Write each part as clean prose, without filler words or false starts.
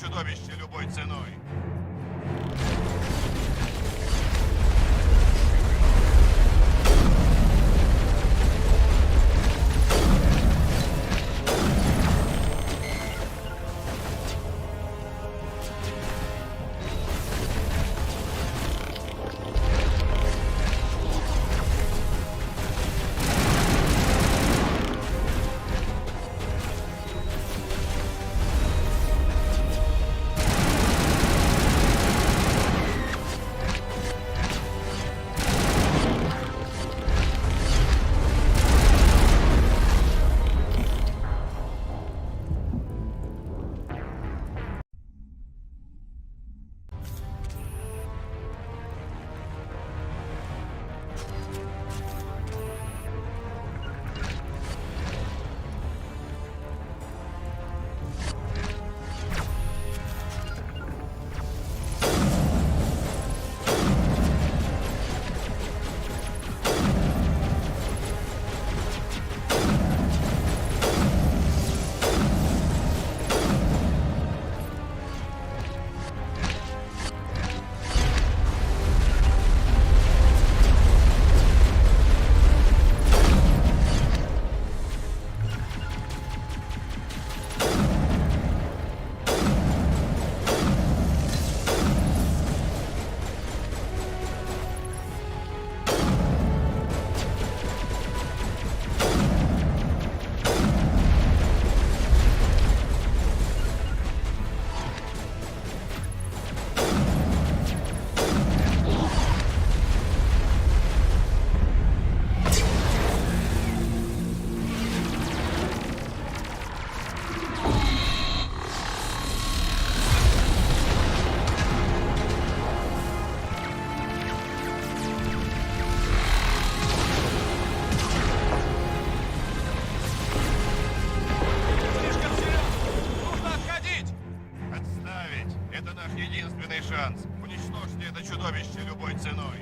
чудовище любой ценой. Шанс. Уничтожьте это чудовище любой ценой.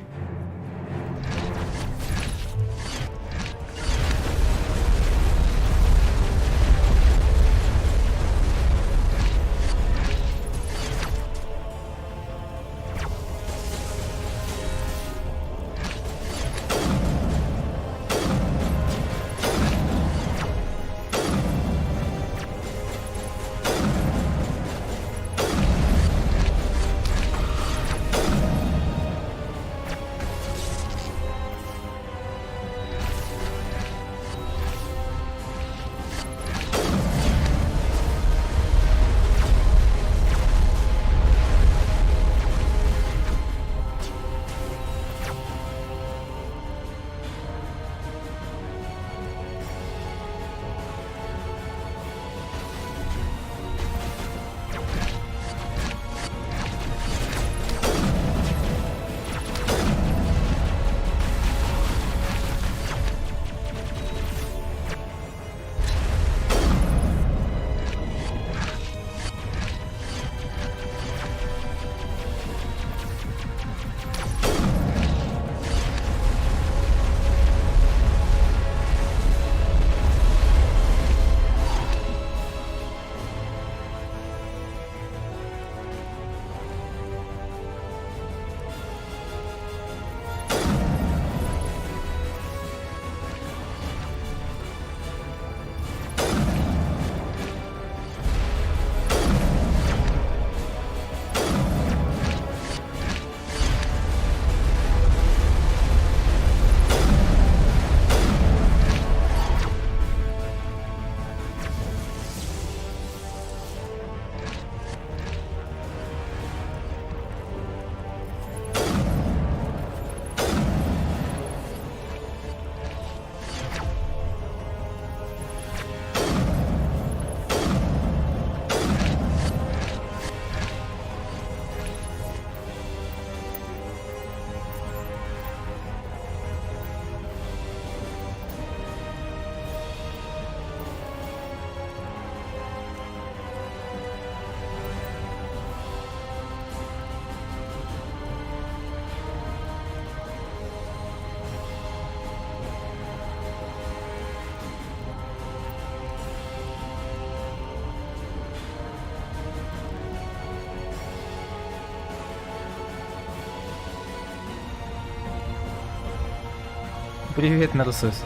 Привет, нарцисс.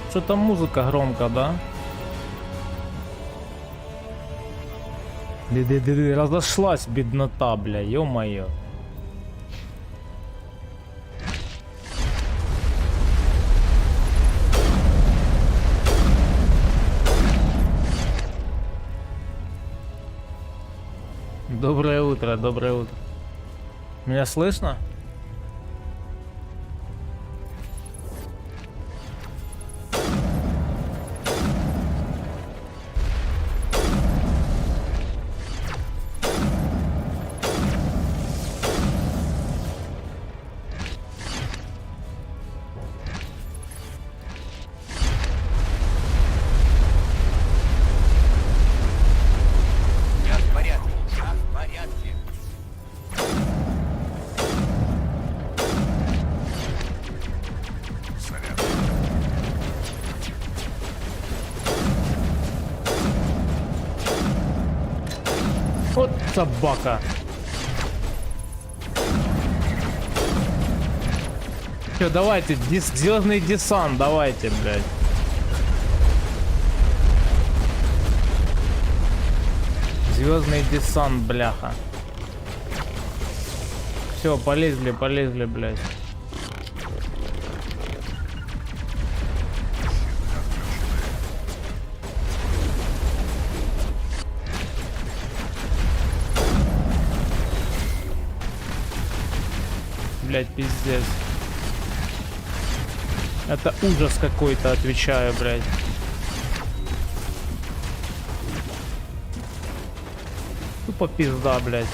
Что-то музыка громко, да? Разошлась беднота, бля, ё-моё. Доброе утро, доброе утро. Меня слышно? Вот собака. Все, давайте, звездный десант, давайте, блядь. Звездный десант, бляха. Все, полезли, полезли, блядь. Блять, пиздец. Это ужас какой-то, отвечаю, блять. Тупо пизда, блять.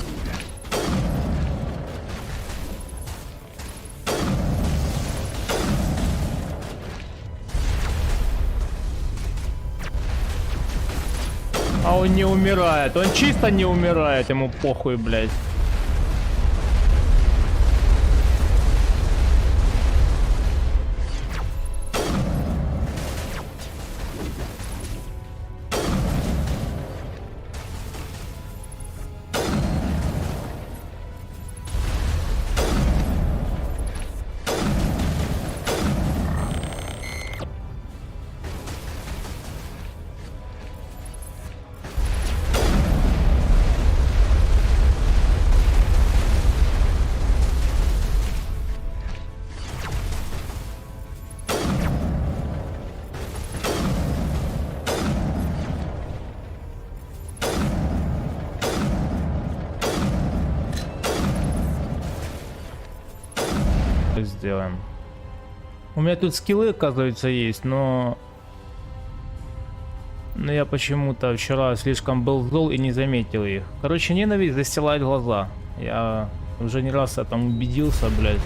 А он не умирает. Он чисто не умирает, ему похуй, блять. Сделаем. У меня тут скиллы, оказывается, есть, но я почему-то вчера слишком был зол и не заметил их. Короче, ненависть застилает глаза. Я уже не раз в этом убедился, блядь.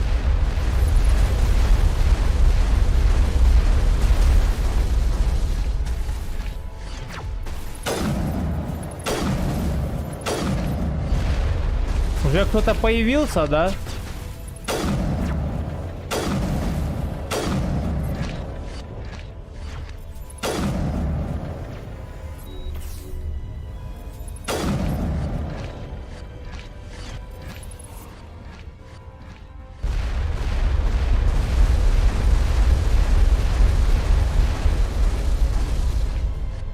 Уже кто-то появился, да?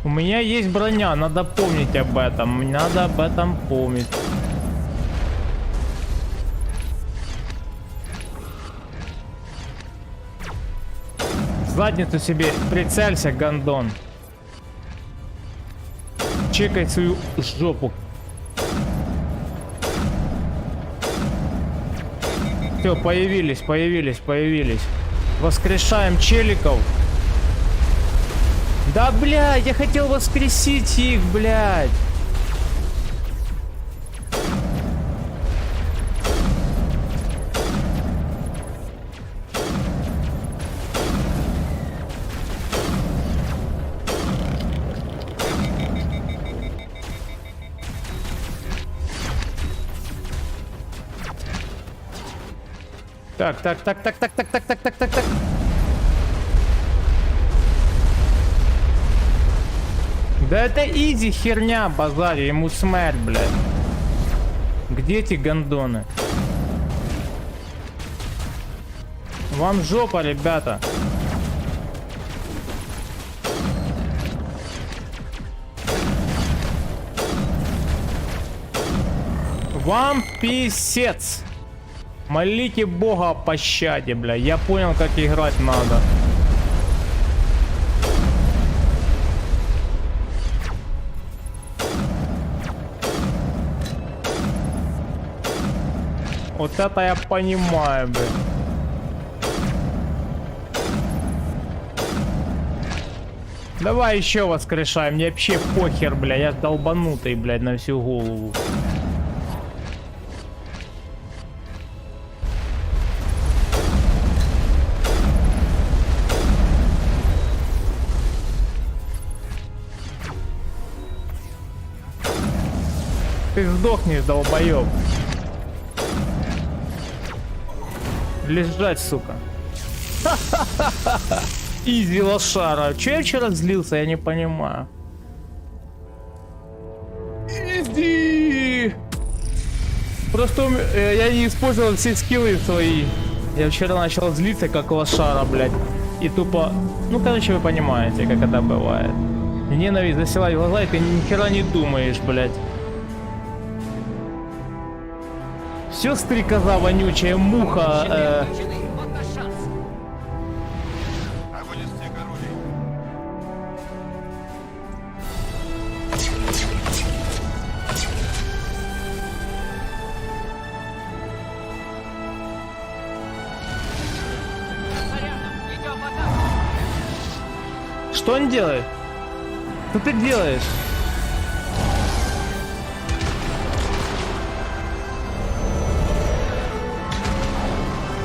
У меня есть броня, надо помнить об этом. Надо об этом помнить. В задницу себе прицелься, гандон. Чекай свою жопу. Все, появились. Воскрешаем челиков. Да, блядь, я хотел воскресить их, блядь. Так. Да это изи херня, базари, ему смерть, блядь. Где эти гондоны? Вам жопа, ребята. Вам писец. Молите Бога о пощаде, бля. Я понял, как играть надо. Вот это я понимаю, бля. Давай еще воскрешаем. Мне вообще похер, бля. Я долбанутый, блядь, на всю голову. Ты сдохнешь, долбоёб. Лежать, сука. Изи лошара. Че я вчера злился, я не понимаю. Изи. Просто я не использовал все скиллы свои. Я вчера начал злиться, как лошара, блядь. И тупо... Ну, короче, вы понимаете, как это бывает. Ненависть засилать глаза, и ты ни хера не думаешь, блядь. Все, стрекоза вонючая, муха. Огонь из всех орудий. Что он делает? Что ты делаешь?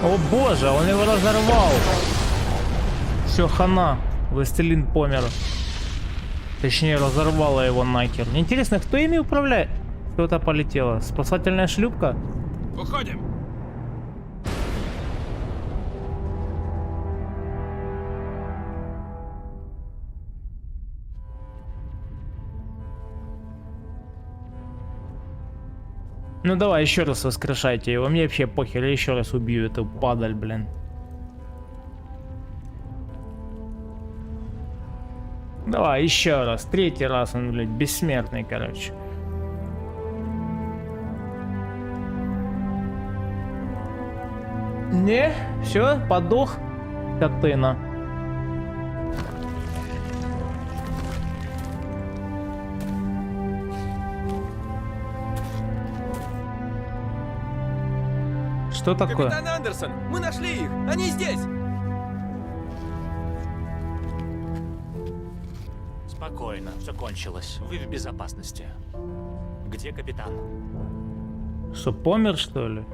О боже, он его разорвал. Все, хана. Властелин помер. Точнее, разорвала его нахер. Мне интересно, кто ими управляет? Кто-то полетело. Спасательная шлюпка? Уходим. Ну давай, еще раз воскрешайте его. Мне вообще похер, я еще раз убью эту падаль, блин. Давай, еще раз. Третий раз он, блядь, бессмертный, короче. Не, все, подох, скотина. Что такое? Капитан Андерсон, мы нашли их! Они здесь! Спокойно, все кончилось. Вы в безопасности. Где капитан? Что, помер, что ли?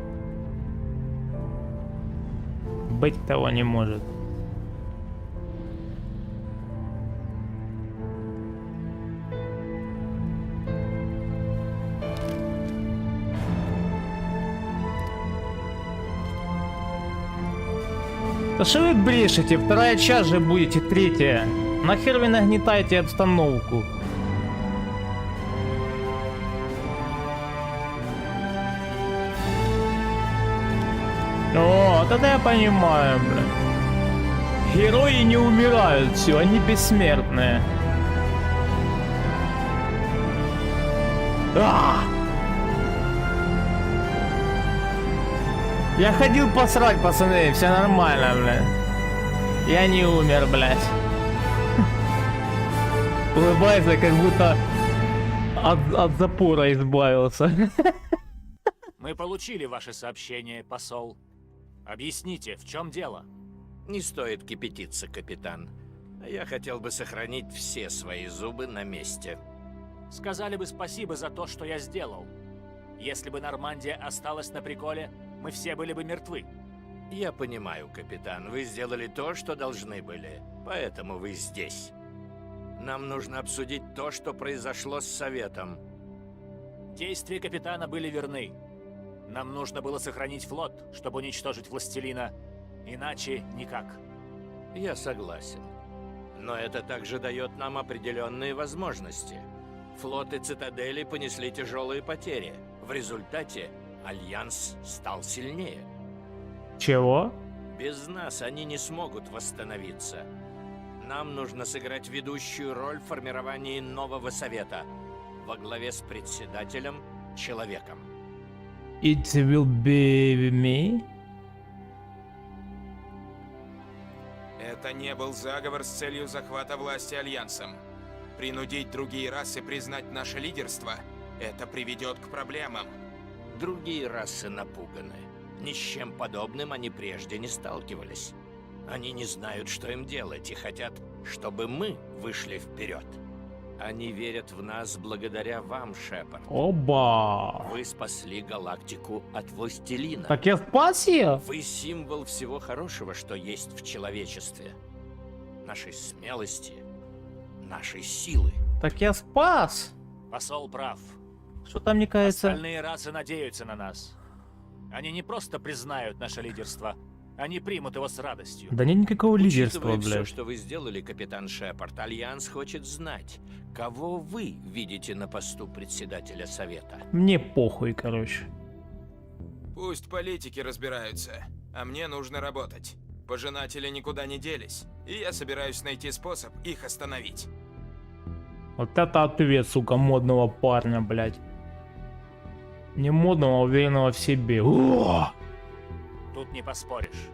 Быть того не может. Да что вы брешете? Вторая часть же будете, третья. Нахер вы нагнетаете обстановку? О, тогда я понимаю, бля. Герои не умирают, все, они бессмертные. Я ходил посрать, пацаны, все нормально, блядь. Я не умер, блядь. Улыбается, как будто от запора избавился. Мы получили ваше сообщение, посол. Объясните, в чем дело? Не стоит кипятиться, капитан. Я хотел бы сохранить все свои зубы на месте. Сказали бы спасибо за то, что я сделал. Если бы Нормандия осталась на приколе, мы все были бы мертвы. Я понимаю, капитан, вы сделали то, что должны были, поэтому вы здесь. Нам нужно обсудить то, что произошло с Советом. Действия капитана были верны. Нам нужно было сохранить флот, чтобы уничтожить Властелина. Иначе никак. Я согласен. Но это также дает нам определенные возможности. Флоты Цитадели понесли тяжелые потери. В результате Альянс стал сильнее. Чего? Без нас они не смогут восстановиться. Нам нужно сыграть ведущую роль в формировании нового совета во главе с председателем, человеком. It will be me? Это не был заговор с целью захвата власти Альянсом. Принудить другие расы признать наше лидерство – это приведет к проблемам. Другие расы напуганы. Ни с чем подобным они прежде не сталкивались. Они не знают, что им делать, и хотят, чтобы мы вышли вперед. Они верят в нас благодаря вам, Шепард. Оба! Вы спасли галактику от властелина. Так я спас ее? Вы символ всего хорошего, что есть в человечестве. Нашей смелости, нашей силы. Так я спас! Посол прав. Что-то мне кажется... Остальные расы надеются на нас. Они не просто признают наше лидерство, они примут его с радостью. Да нет никакого лидерства, Учитывая все, блядь. что вы сделали, капитан Шепард, Альянс хочет знать, кого вы видите на посту председателя совета. Мне похуй, короче. Пусть политики разбираются, а мне нужно работать. Пожинатели никуда не делись, и я собираюсь найти способ их остановить. Вот это ответ, сука, модного парня, блядь. Не модного, а уверенного в себе. О! Тут не поспоришь.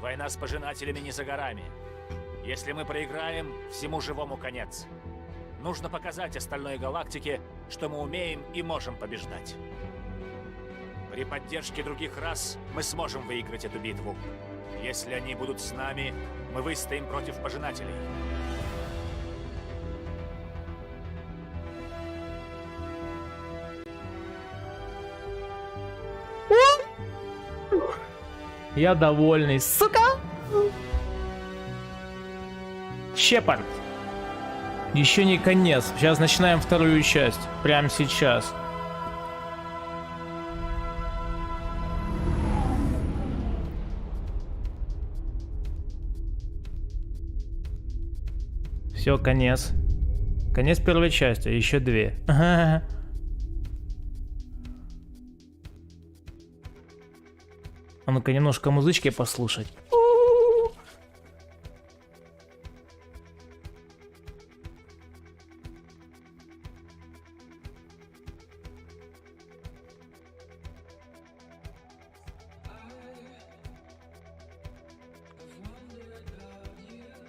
Война с пожинателями не за горами. Если мы проиграем, всему живому конец. Нужно показать остальной галактике, что мы умеем и можем побеждать. При поддержке других рас мы сможем выиграть эту битву. Если они будут с нами, мы выстоим против пожинателей. Я довольный, сука! Шепард. Еще не конец. Сейчас начинаем вторую часть. Прямо сейчас. Все, конец. Конец первой части, еще две. А ну-ка немножко музычки послушать.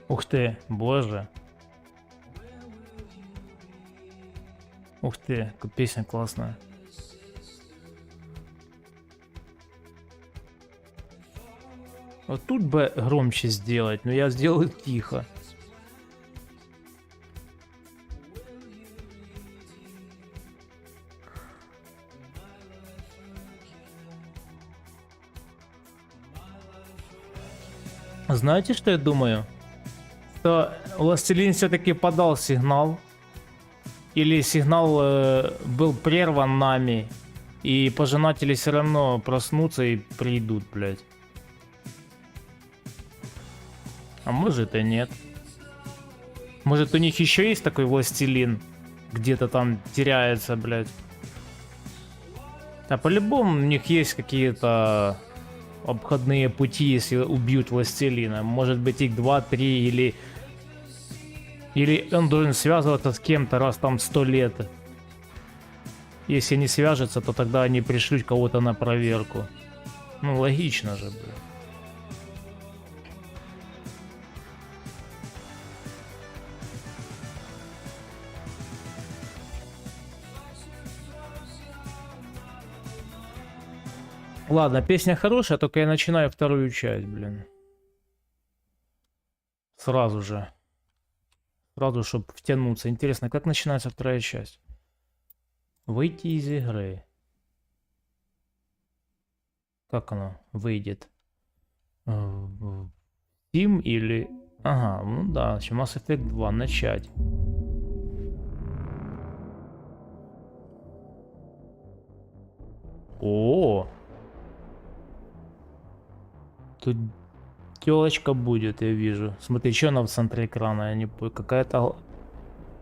Ух ты, боже. Ух ты, песня классная. Вот тут бы громче сделать, но я сделаю тихо. Знаете, что я думаю? Что властелин все-таки подал сигнал. Или сигнал был прерван нами. И пожинатели все равно проснутся и придут, блядь. А может и нет. Может у них еще есть такой властелин? Где-то там теряется, блядь. А по-любому у них есть какие-то обходные пути, если убьют властелина. Может быть их 2-3 или он должен связываться с кем-то раз там 100 лет. Если не свяжется, то тогда они пришлют кого-то на проверку. Ну логично же, блядь. Ладно, песня хорошая, только я начинаю вторую часть, блин. Сразу же. Сразу, чтобы втянуться. Интересно, как начинается вторая часть? Выйти из игры. Как оно выйдет? Steam или... Ага, ну да, Mass Effect 2, начать. О! Тут телочка будет, я вижу. Смотри, что она в центре экрана? Я не понял. Какая-то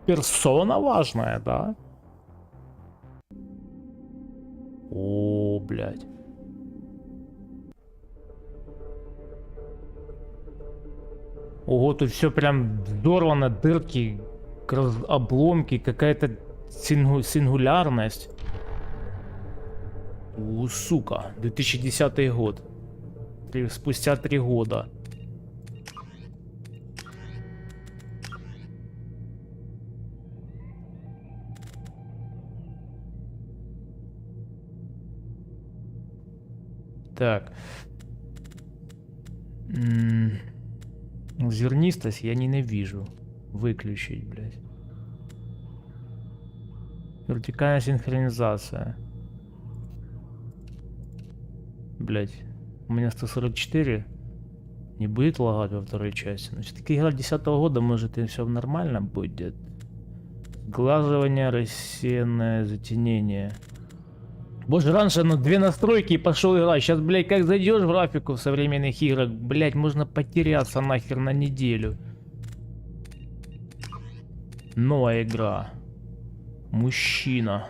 персона важная, да? О, блядь. Ого, тут все прям взорвано, дырки, обломки, какая-то сингулярность. У, сука, 2010 год. Спустя 3 года. Так. Зернистость я ненавижу. Выключить, блядь. Вертикальная синхронизация. Блядь. У меня 144. Не будет лагать во второй части. Но все-таки игра 10-го года, может, и все нормально будет. Сглаживание, рассеянное затенение. Боже, раньше на 2 настройки и пошел играть. Сейчас, блядь, как зайдешь в графику в современных играх, блядь, можно потеряться нахер на неделю. Новая игра. Мужчина.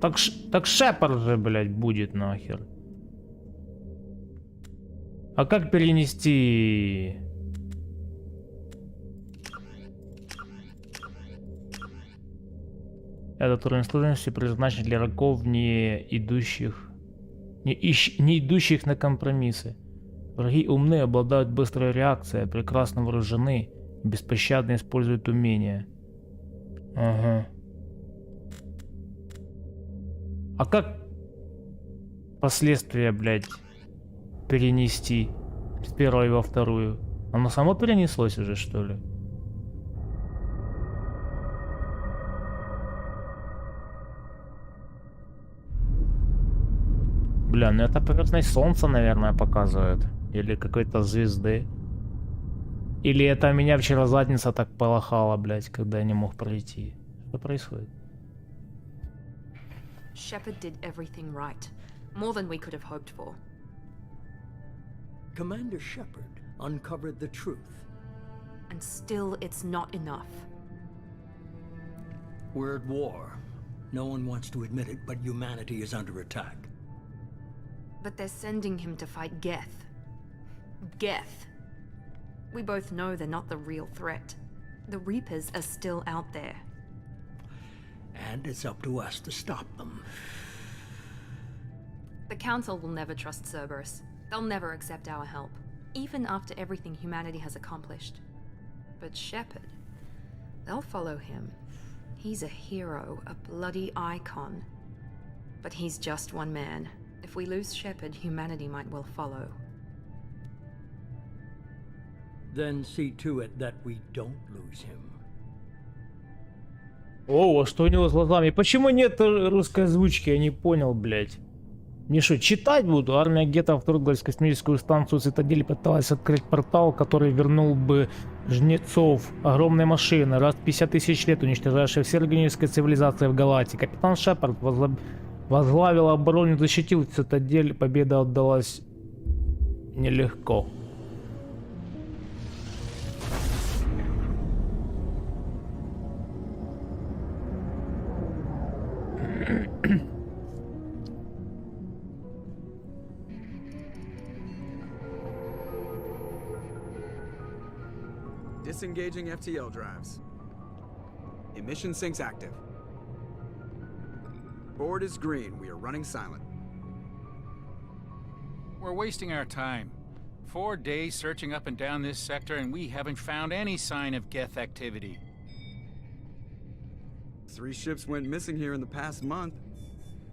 Так Шепард же, блядь, будет нахер. А как перенести? Этот уровень сложности предназначен для игроков, не идущих на компромиссы. Враги умны, обладают быстрой реакцией, прекрасно вооружены, беспощадно используют умения. Ага. А как последствия, блядь, перенести с первой во вторую? Оно само перенеслось уже, что ли? Бля, ну это поверхность солнца, наверное, показывает. Или какой-то звезды. Или это меня вчера задница так полохала, блядь, когда я не мог пройти. Что происходит? Shepard did everything right. More than we could have hoped for. Commander Shepard uncovered the truth. And still, it's not enough. We're at war. No one wants to admit it, but humanity is under attack. But they're sending him to fight Geth. Geth. We both know they're not the real threat. The Reapers are still out there. And it's up to us to stop them. The Council will never trust Cerberus. They'll never accept our help, even after everything humanity has accomplished. But Shepard, they'll follow him. He's a hero, a bloody icon. But he's just one man. If we lose Shepard, humanity might well follow. Then see to it that we don't lose him. О, а что у него с глазами? Почему нет русской озвучки? Я не понял, блядь. Мне что, читать буду? Армия гетто вторглась в космическую станцию Цитадель, пыталась открыть портал, который вернул бы жнецов. Огромные машины, раз в 50 тысяч лет уничтожавшие все органические цивилизации в галактике. Капитан Шепард возглавил оборону, защитил Цитадель. Победа отдалась нелегко. Disengaging FTL drives. Emission sinks active. Board is green. We are running silent. We're wasting our time. 4 days searching up and down this sector, and we haven't found any sign of Geth activity. 3 ships went missing here in the past month.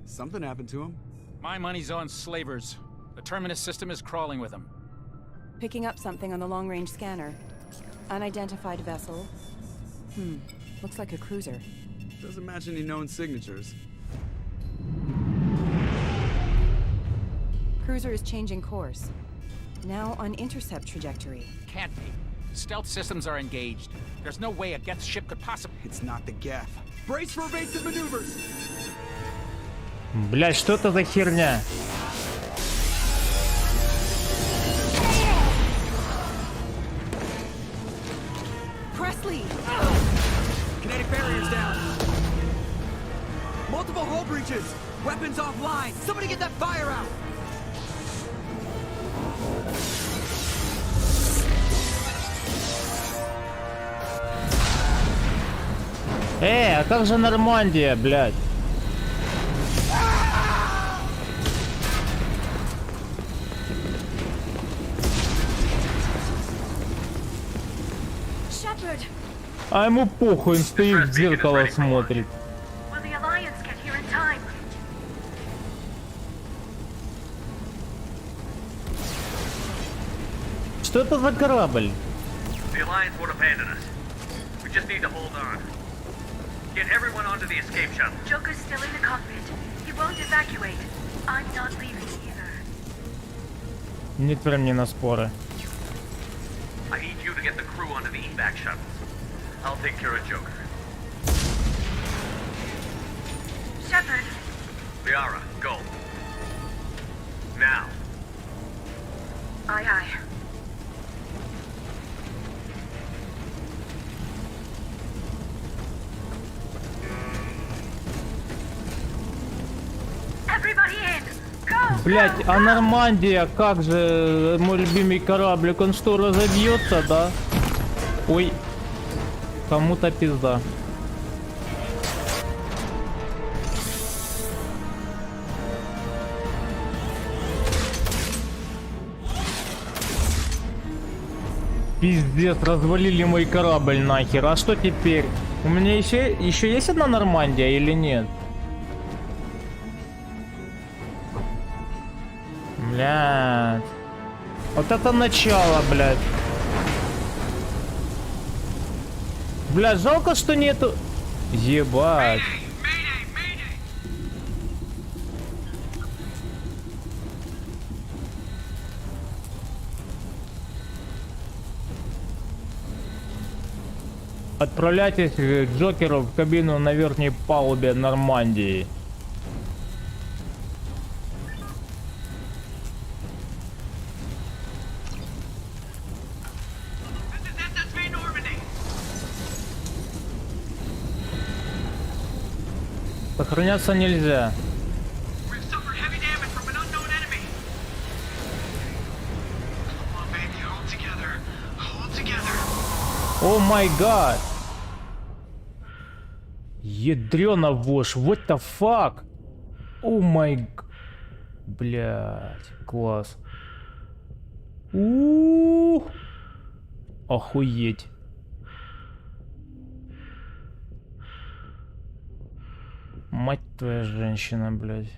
Something happened to them. My money's on slavers. The Terminus system is crawling with them. Picking up something on the long-range scanner. Unidentified vessel. Looks like a cruiser. Doesn't match any known signatures. Cruiser is changing course. Now on intercept trajectory. Can't be. Stealth systems are engaged. There's no way a Geth ship could possibly... It's not the Geth. Brace for evasive maneuvers! Блядь, что это за херня? Kinetic barriers down. Multiple hull breaches. Weapons offline. Somebody get that fire out. А как же Нормандия, блядь? А ему похуй, он стоит в зеркало смотрит. Что это за корабль? The Alliance won't abandon us. We just need to hold on. Get everyone onto the escape shuttle. Joker's still in the cockpit. He won't evacuate. I'm not leaving either. Нет времени на споры. I need you to get the crew onto the evac shuttles. I'll take care of Joker. Shepard. Liara, go. Now. Aye, aye. Everybody in. Go. Блять, а Нормандия, как же мой любимый кораблик, он что, разобьется, да? Ой, кому-то пизда. Пиздец, развалили мой корабль нахер. А что теперь? У меня еще есть одна Нормандия или нет? Блядь. Вот это начало, блядь. Блядь, жалко, что нету... Ебать. Отправляйтесь к Джокеру в кабину на верхней палубе Нормандии. Сохраняться нельзя. О май гад! Ядрёна вошь, what the fuck? О май... Блядь, класс. Охуеть. Мать твоя женщина, блядь.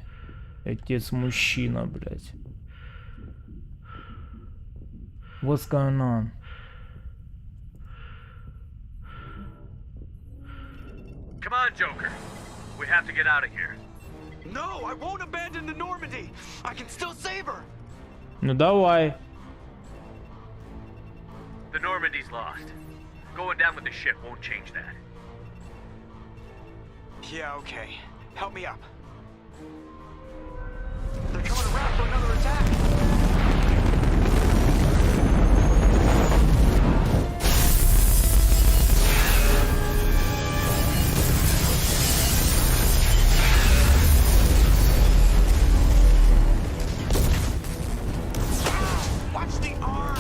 Отец мужчина, блядь. What's going on? Come on, Joker. We have to get out of here. No, I won't abandon the Normandy. I can still save her. Ну давай. The Normandy's lost. Going down with the ship won't change that. Yeah, okay. Help me up. They're coming around for another attack. Watch the arm.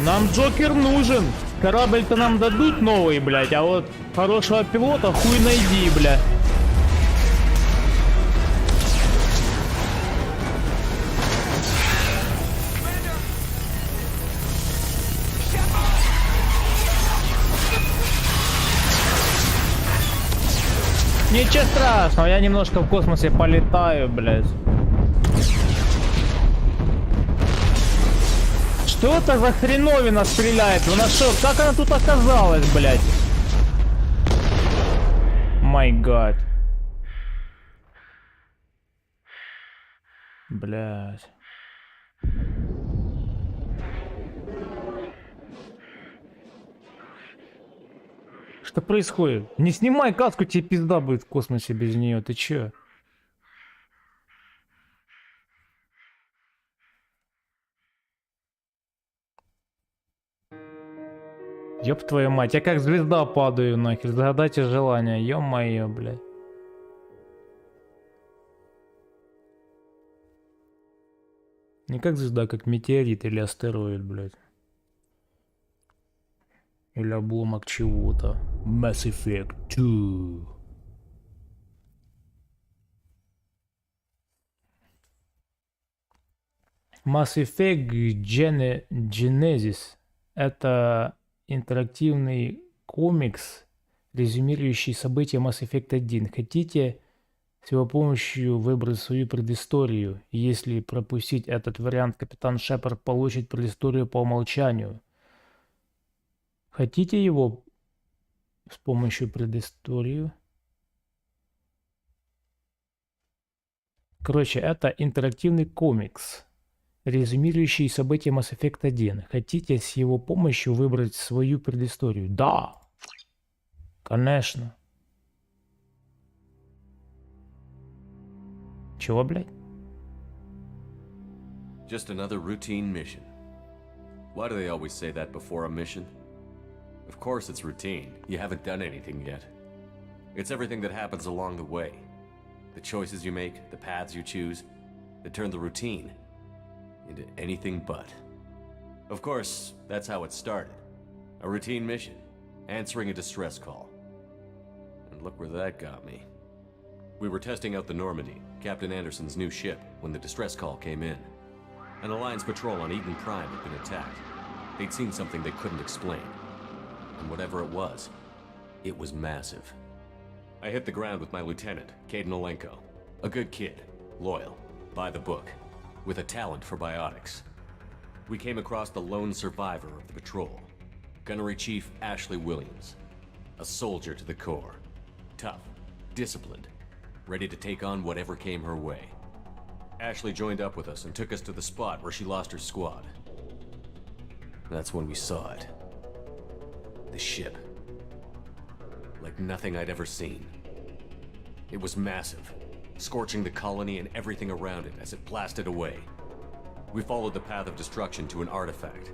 Нам Джокер нужен. Корабль-то нам дадут новый, блядь, а вот хорошего пилота хуй найди, блядь. Ничего страшного, я немножко в космосе полетаю, блядь. Что это за хреновина стреляет? Она что, как она тут оказалась, блядь? Май гад. Блядь. Что происходит? Не снимай каску, тебе пизда будет в космосе без нее. Ты чё? Ёб твою мать, я как звезда падаю нахер. Загадайте желание, ё-моё, блядь. Не как звезда, как метеорит или астероид, блядь. Или обломок чего-то. Mass Effect 2. Mass Effect Genesis — это интерактивный комикс, резюмирующий события Mass Effect 1. Хотите с его помощью выбрать свою предысторию? Если пропустить этот вариант, капитан Шепард получит предысторию по умолчанию. Хотите его с помощью предысторию? Короче, это интерактивный комикс, резюмирующий события Mass Effect 1. Хотите с его помощью выбрать свою предысторию? Да! Конечно. Чего, блядь? Just another routine mission. Why do they always say that before a mission? Of course it's routine. You haven't done anything yet. It's everything that happens along the way. The choices you make, the paths you choose, that turn the routine into anything but. Of course, that's how it started. A routine mission, answering a distress call. And look where that got me. We were testing out the Normandy, Captain Anderson's new ship, when the distress call came in. An Alliance patrol on Eden Prime had been attacked. They'd seen something they couldn't explain. And whatever it was massive. I hit the ground with my lieutenant, Caden Olenko. A good kid, loyal, by the book, with a talent for biotics. We came across the lone survivor of the patrol, Gunnery Chief Ashley Williams. A soldier to the core. Tough, disciplined, ready to take on whatever came her way. Ashley joined up with us and took us to the spot where she lost her squad. That's when we saw it. The ship. Like nothing I'd ever seen. It was massive, scorching the colony and everything around it as it blasted away. We followed the path of destruction to an artifact,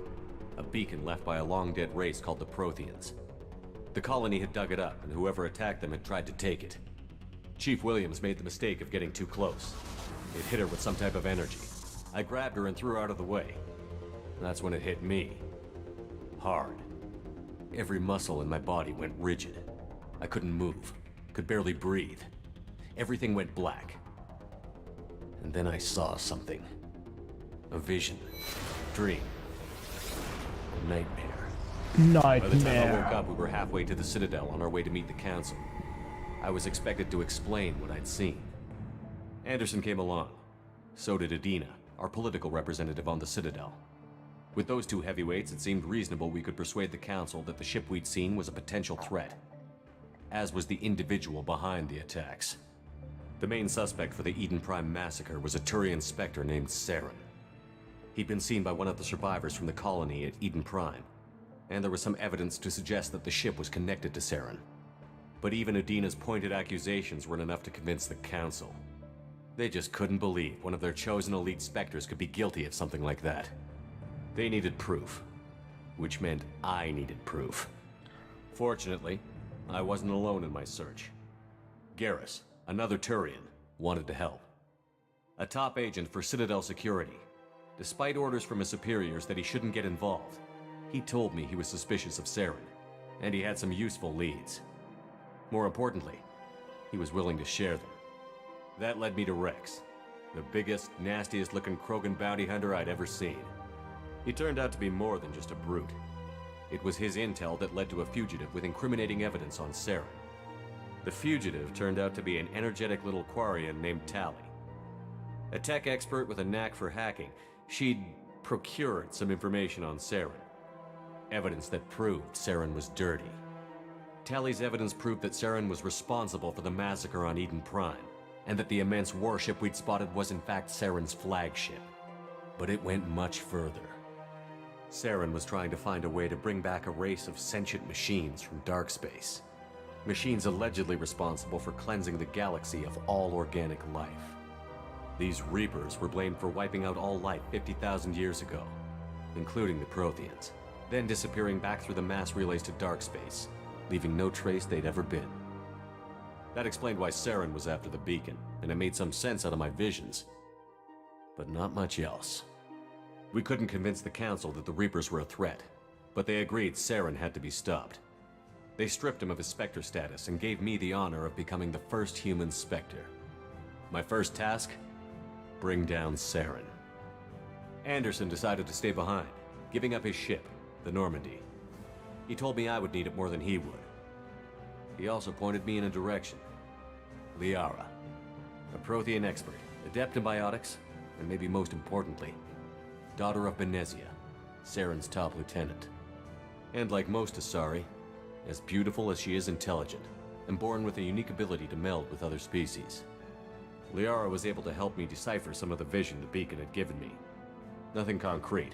a beacon left by a long-dead race called the Protheans. The colony had dug it up, and whoever attacked them had tried to take it. Chief Williams made the mistake of getting too close. It hit her with some type of energy. I grabbed her and threw her out of the way. That's when it hit me. Hard. Every muscle in my body went rigid. I couldn't move, could barely breathe. Everything went black. And then I saw something. A vision. Dream. A nightmare. By the time I woke up, we were halfway to the Citadel on our way to meet the Council. I was expected to explain what I'd seen. Anderson came along. So did Adina, our political representative on the Citadel. With those two heavyweights, it seemed reasonable we could persuade the Council that the ship we'd seen was a potential threat, as was the individual behind the attacks. The main suspect for the Eden Prime massacre was a Turian Spectre named Saren. He'd been seen by one of the survivors from the colony at Eden Prime, and there was some evidence to suggest that the ship was connected to Saren. But even Adina's pointed accusations weren't enough to convince the Council. They just couldn't believe one of their chosen elite Spectres could be guilty of something like that. They needed proof, which meant I needed proof. Fortunately, I wasn't alone in my search. Garrus, another Turian, wanted to help. A top agent for Citadel Security. Despite orders from his superiors that he shouldn't get involved, he told me he was suspicious of Saren, and he had some useful leads. More importantly, he was willing to share them. That led me to Rex, the biggest, nastiest looking Krogan bounty hunter I'd ever seen. He turned out to be more than just a brute. It was his intel that led to a fugitive with incriminating evidence on Saren. The fugitive turned out to be an energetic little Quarian named Tali. A tech expert with a knack for hacking, she'd procured some information on Saren. Evidence that proved Saren was dirty. Tali's evidence proved that Saren was responsible for the massacre on Eden Prime, and that the immense warship we'd spotted was in fact Saren's flagship. But it went much further. Saren was trying to find a way to bring back a race of sentient machines from dark space. Machines allegedly responsible for cleansing the galaxy of all organic life. These Reapers were blamed for wiping out all life 50,000 years ago, including the Protheans, then disappearing back through the mass relays to dark space, leaving no trace they'd ever been. That explained why Saren was after the beacon, and it made some sense out of my visions. But not much else. We couldn't convince the Council that the Reapers were a threat, but they agreed Saren had to be stopped. They stripped him of his Spectre status and gave me the honor of becoming the first human Spectre. My first task? Bring down Saren. Anderson decided to stay behind, giving up his ship, the Normandy. He told me I would need it more than he would. He also pointed me in a direction. Liara, a Prothean expert, adept in biotics, and maybe most importantly, daughter of Benezia, Saren's top lieutenant. And like most Asari, as beautiful as she is intelligent, and born with a unique ability to meld with other species. Liara was able to help me decipher some of the vision the beacon had given me. Nothing concrete,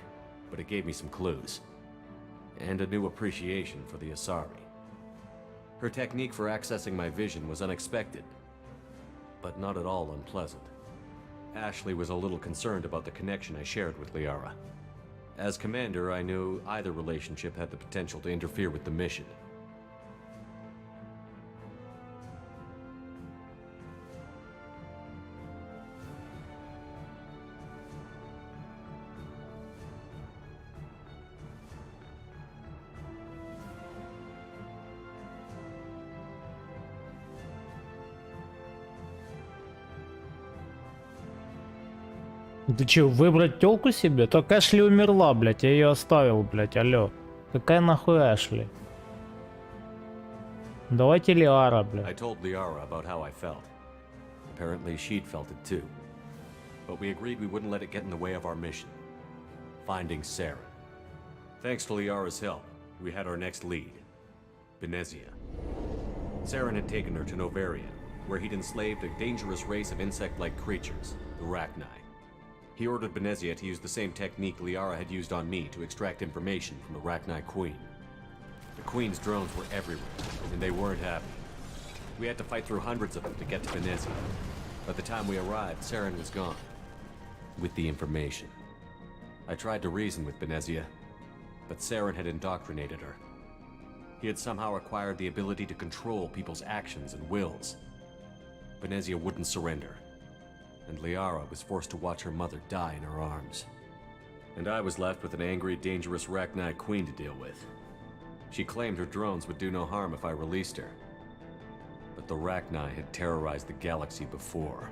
but it gave me some clues. And a new appreciation for the Asari. Her technique for accessing my vision was unexpected, but not at all unpleasant. Ashley was a little concerned about the connection I shared with Liara. As commander, I knew either relationship had the potential to interfere with the mission. Ты че, выбрать тёлку себе? Так Эшли умерла, блядь, я её оставил, блядь, алло. Какая нахуй Эшли? Давайте Лиара, блядь. I told Liara about how I felt. Apparently she'd felt it too. But we agreed we wouldn't let it get in the way of our mission. Finding Saren. Thanks to Liara's help, we had our next lead. Benezia. Saren had taken her to Novaria, where he'd enslaved a dangerous race of insect-like creatures, the Rachni. He ordered Benezia to use the same technique Liara had used on me to extract information from the Rachni Queen. The Queen's drones were everywhere, and they weren't happy. We had to fight through hundreds of them to get to Benezia. By the time we arrived, Saren was gone. With the information. I tried to reason with Benezia, but Saren had indoctrinated her. He had somehow acquired the ability to control people's actions and wills. Benezia wouldn't surrender. And Liara was forced to watch her mother die in her arms. And I was left with an angry, dangerous Rachni Queen to deal with. She claimed her drones would do no harm if I released her. But the Rachni had terrorized the galaxy before.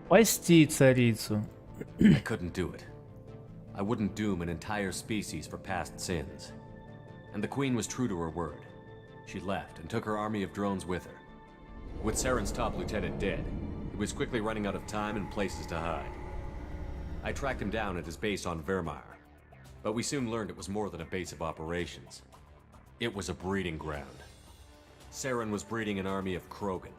Спасти царицу. I couldn't do it. I wouldn't doom an entire species for past sins. And the Queen was true to her word. She left and took her army of drones with her. With Saren's top lieutenant dead, he was quickly running out of time and places to hide. I tracked him down at his base on Vermeer, but we soon learned it was more than a base of operations. It was a breeding ground. Saren was breeding an army of Krogan.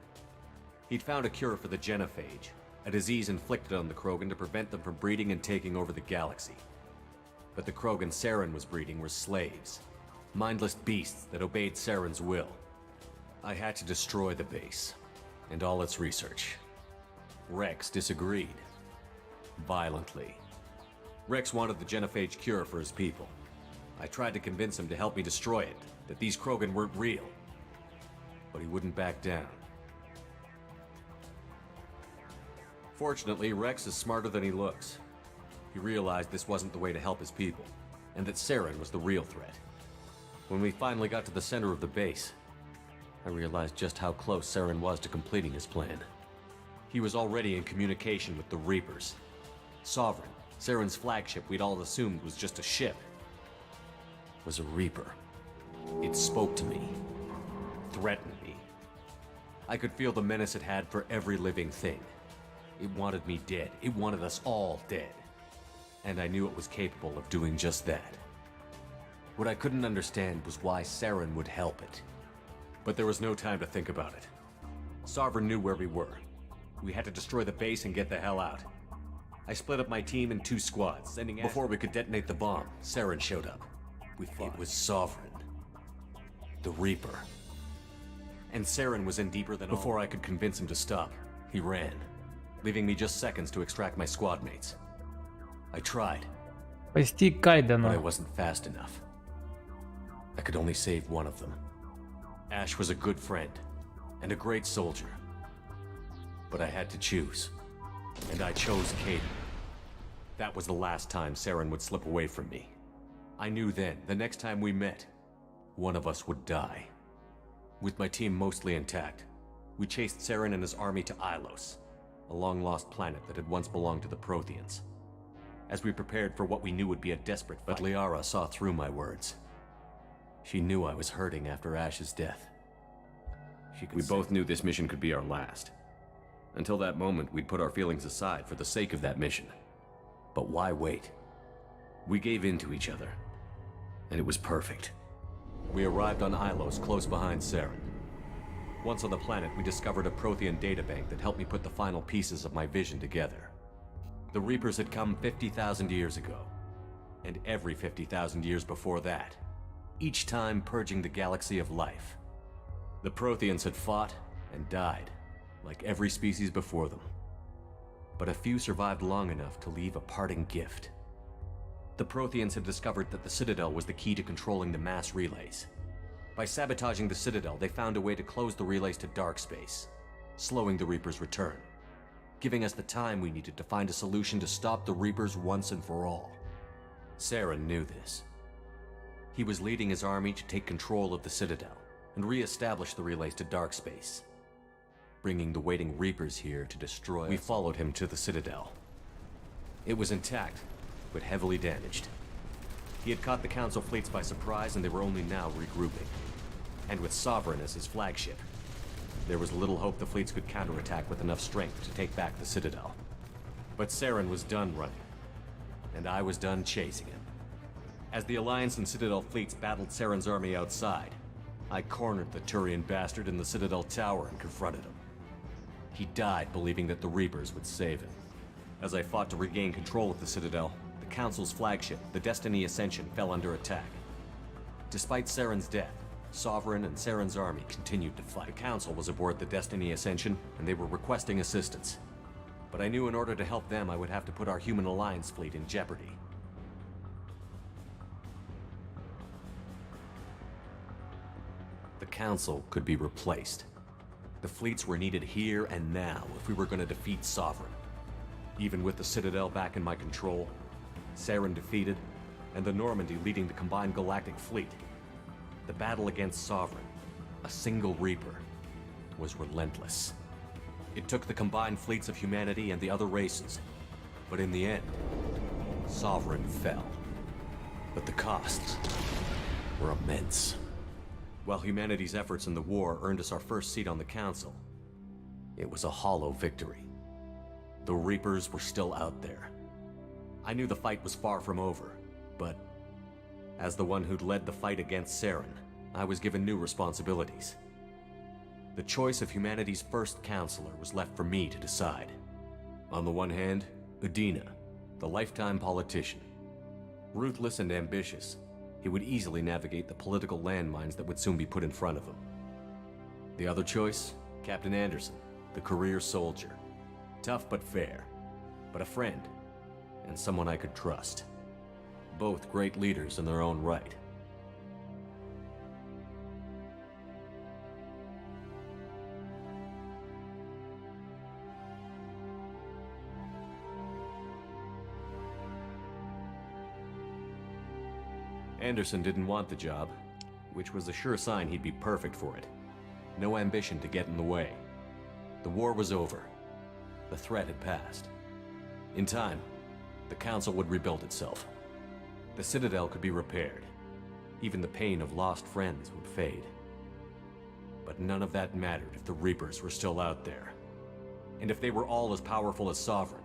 He'd found a cure for the genophage, a disease inflicted on the Krogan to prevent them from breeding and taking over the galaxy. But the Krogan Saren was breeding were slaves. Mindless beasts that obeyed Saren's will. I had to destroy the base, and all its research. Rex disagreed. Violently. Rex wanted the genophage cure for his people. I tried to convince him to help me destroy it, that these Krogan weren't real. But he wouldn't back down. Fortunately, Rex is smarter than he looks. He realized this wasn't the way to help his people, and that Saren was the real threat. When we finally got to the center of the base, I realized just how close Saren was to completing his plan. He was already in communication with the Reapers. Sovereign, Saren's flagship we'd all assumed was just a ship, was a Reaper. It spoke to me, threatened me. I could feel the menace it had for every living thing. It wanted me dead. It wanted us all dead. And I knew it was capable of doing just that. What I couldn't understand was why Saren would help it. But there was no time to think about it. Sovereign knew where we were. We had to destroy the base and get the hell out. I split up my team in 2 squads, sending before we could detonate the bomb, Saren showed up. We fought. It was Sovereign. The Reaper. And Saren was in deeper than before I could convince him to stop. He ran, leaving me just seconds to extract my squad mates. I tried. Спасти But Кайдена. I wasn't fast enough. I could only save one of them. Ash was a good friend, and a great soldier. But I had to choose. And I chose Caden. That was the last time Saren would slip away from me. I knew then, the next time we met, one of us would die. With my team mostly intact, we chased Saren and his army to Ilos, a long-lost planet that had once belonged to the Protheans. As we prepared for what we knew would be a desperate fight, but Liara saw through my words. She knew I was hurting after Ash's death. We both knew this mission could be our last. Until that moment, we'd put our feelings aside for the sake of that mission. But why wait? We gave in to each other, and it was perfect. We arrived on Ilos, close behind Saren. Once on the planet, we discovered a Prothean databank that helped me put the final pieces of my vision together. The Reapers had come 50,000 years ago, and every 50,000 years before that, each time purging the galaxy of life. The Protheans had fought and died, like every species before them. But a few survived long enough to leave a parting gift. The Protheans had discovered that the Citadel was the key to controlling the mass relays. By sabotaging the Citadel, they found a way to close the relays to dark space, slowing the Reapers' return, giving us the time we needed to find a solution to stop the Reapers once and for all. Saren knew this. He was leading his army to take control of the Citadel and re-establish the relays to dark space, bringing the waiting Reapers here to destroy us. We followed him to the Citadel. It was intact, but heavily damaged. He had caught the Council fleets by surprise, and they were only now regrouping. And with Sovereign as his flagship, there was little hope the fleets could counterattack with enough strength to take back the Citadel. But Saren was done running, and I was done chasing him. As the Alliance and Citadel fleets battled Saren's army outside, I cornered the Turian bastard in the Citadel tower and confronted him. He died believing that the Reapers would save him. As I fought to regain control of the Citadel, the Council's flagship, the Destiny Ascension, fell under attack. Despite Saren's death, Sovereign and Saren's army continued to fight. The Council was aboard the Destiny Ascension, and they were requesting assistance. But I knew in order to help them, I would have to put our human Alliance fleet in jeopardy. The Council could be replaced. The fleets were needed here and now if we were going to defeat Sovereign. Even with the Citadel back in my control, Saren defeated, and the Normandy leading the combined galactic fleet, the battle against Sovereign, a single Reaper, was relentless. It took the combined fleets of humanity and the other races, but in the end, Sovereign fell. But the costs were immense. While humanity's efforts in the war earned us our first seat on the Council, it was a hollow victory. The Reapers were still out there. I knew the fight was far from over, but as the one who'd led the fight against Saren, I was given new responsibilities. The choice of humanity's first counselor was left for me to decide. On the one hand, Udina, the lifetime politician. Ruthless and ambitious, he would easily navigate the political landmines that would soon be put in front of him. The other choice, Captain Anderson, the career soldier. Tough but fair, but a friend, and someone I could trust. Both great leaders in their own right. Anderson didn't want the job, which was a sure sign he'd be perfect for it. No ambition to get in the way. The war was over. The threat had passed. In time, the Council would rebuild itself. The Citadel could be repaired. Even the pain of lost friends would fade. But none of that mattered if the Reapers were still out there. And if they were all as powerful as Sovereign,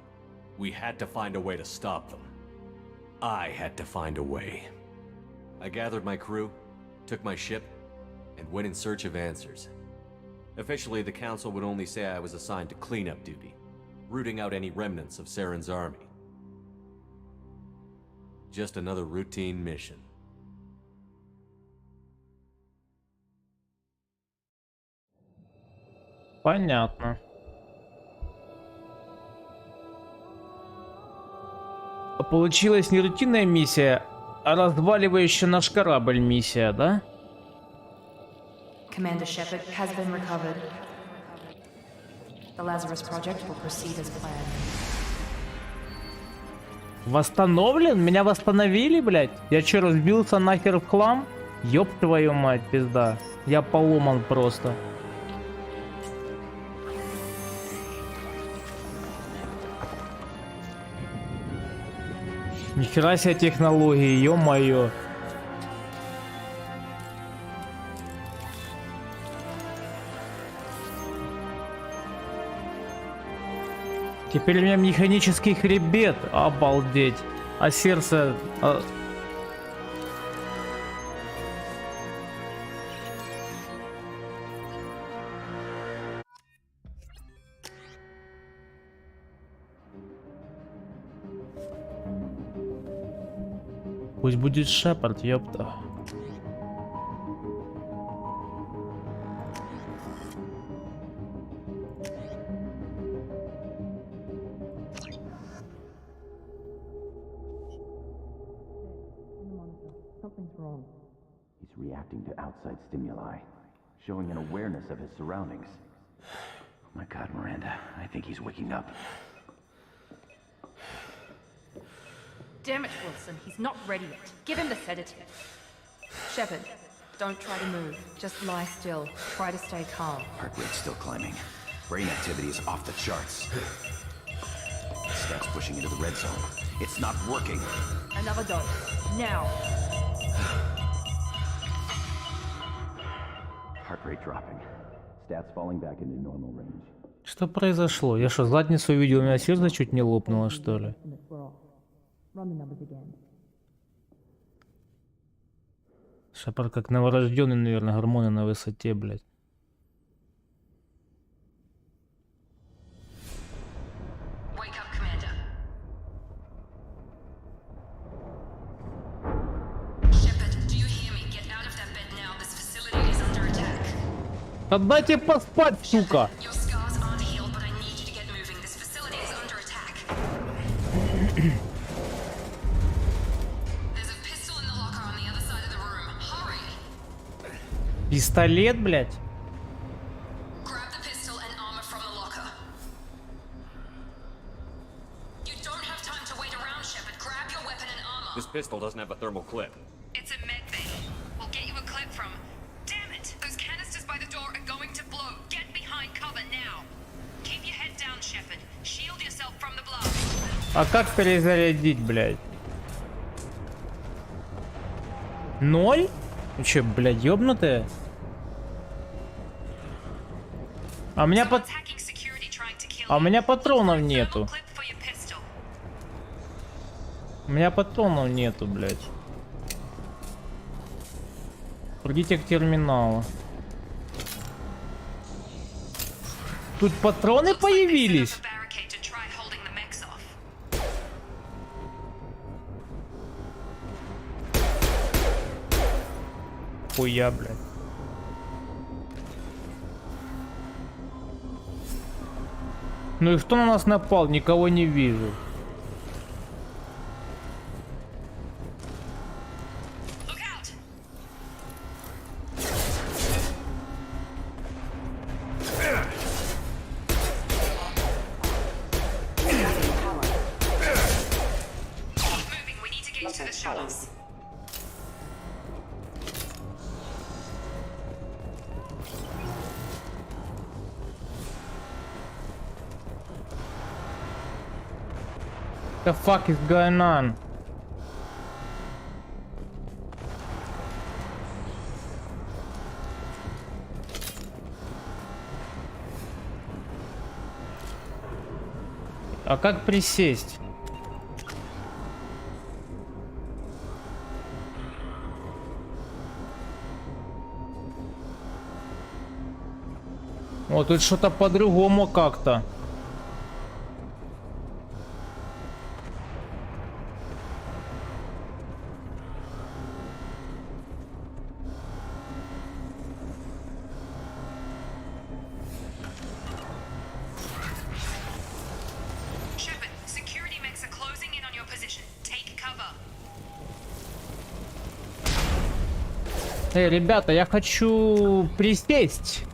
we had to find a way to stop them. I had to find a way. I gathered my crew, took my ship, and went in search of answers. Officially, the Council would only say I was assigned to cleanup duty, rooting out any remnants of Saren's army. Just another routine mission. Понятно. Получилась не рутинная миссия, а разваливающая наш корабль миссия, да? Commander Shepard has been recovered. The Lazarus project will proceed as planned. Восстановлен? Меня восстановили, блядь? Я че, разбился нахер в хлам? Ёб твою мать, пизда. Я поломан просто. Нихера себе технологии, ё-моё. Теперь у меня механический хребет, обалдеть. А сердце... Пусть будет Шепард, ёпта. He's reacting to outside stimuli, showing an awareness of his surroundings. Oh my God, Miranda, I think he's waking up. Damn it, Wilson, he's not ready yet. Give him the sedative. Shepard, don't try to move. Just lie still. Try to stay calm. Heart rate's still climbing. Brain activity is off the charts. Steps pushing into the red zone. It's not working. Another dose. Now. Heart rate dropping. Stats falling back into normal range. Что произошло? Я что, задницу увидел, у меня сердце чуть не лопнуло, что ли? Шепард как новорожденный, наверное, гормоны на высоте, блядь. Отдайте поспать, сука! Пистолет, блядь? This pistol doesn't have a thermal clip. It's a med bay. We'll get you a clip from... Damn it! Those canisters by the door are going to blow. Get behind cover now. Keep your head down, Shepard. Shield yourself from the blast. А как перезарядить, блядь? 0? Вы че, блядь, ёбнутые? А у меня патронов нету. У меня патронов нету, блядь. Придите к терминалу. Тут патроны появились? Хуя, блядь. Ну и кто на нас напал? Никого не вижу. The fuck is going on? А как присесть? Вот тут что-то по-другому как-то. Эй, ребята, я хочу присесть.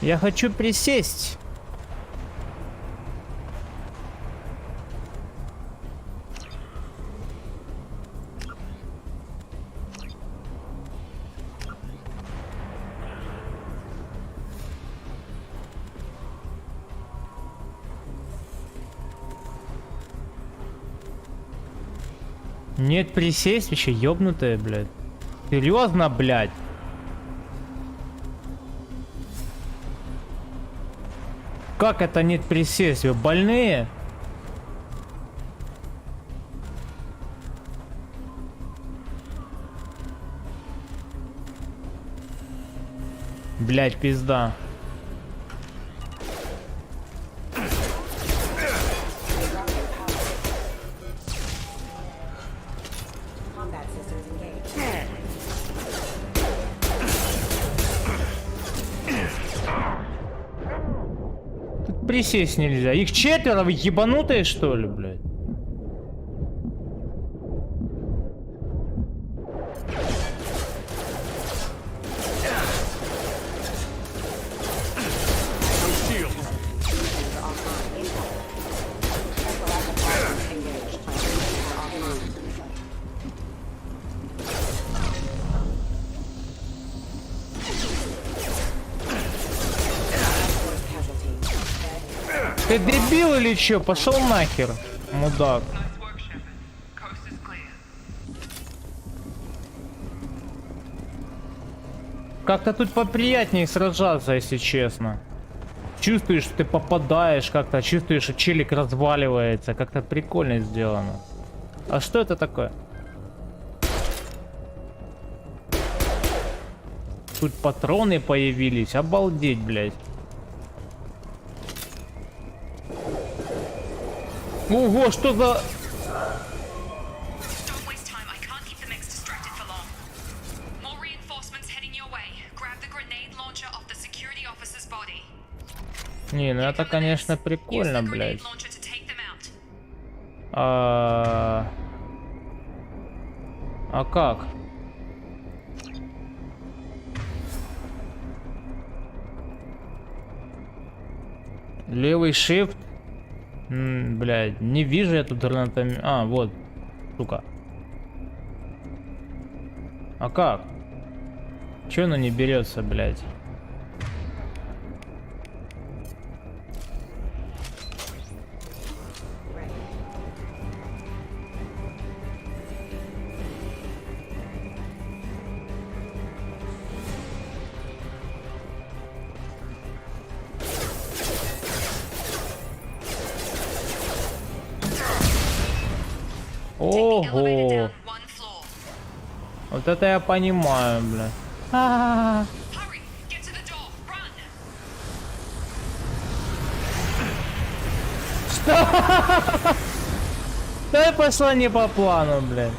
Я хочу присесть. Нет, присесть вообще ёбнутая, блядь. Серьезно, блядь? Как это нет присесть? Вы больные? Блядь, пизда. Тут присесть нельзя. Их 4, вы ебанутые, что ли, блядь? Ты дебил или чё? Пошел нахер, мудак. Как-то тут поприятнее сражаться, если честно. Чувствуешь, что ты попадаешь, как-то чувствуешь, что челик разваливается. Как-то прикольно сделано. А что это такое? Тут патроны появились. Обалдеть, блядь. Ого, что за... Не, ну это, конечно, прикольно, блядь. А как? Левый shift. Блядь, не вижу я тут гранатами. А, вот, сука. А как? Чё оно не берется, блядь? Ого! Вот это я понимаю, бля. Что? Да пошла не по плану, блядь.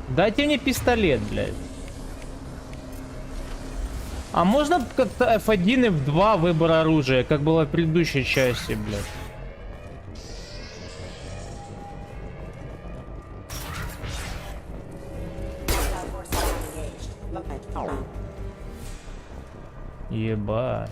Дайте мне пистолет, блядь. А можно как-то F1 и F2 выбор оружия, как было в предыдущей части, блядь? Ебать.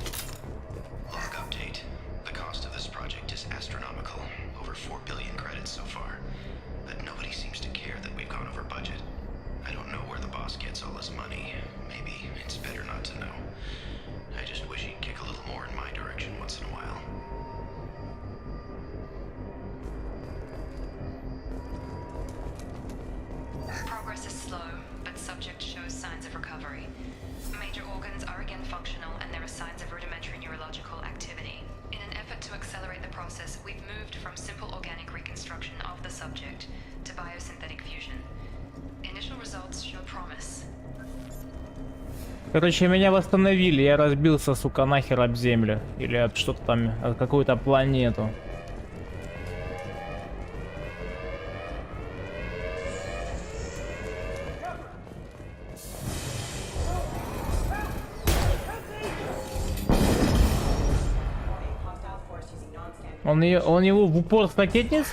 Короче, меня восстановили, я разбился, сука, нахер об землю. Или об что-то там, об какую-то планету. Он его в упор с ракетниц?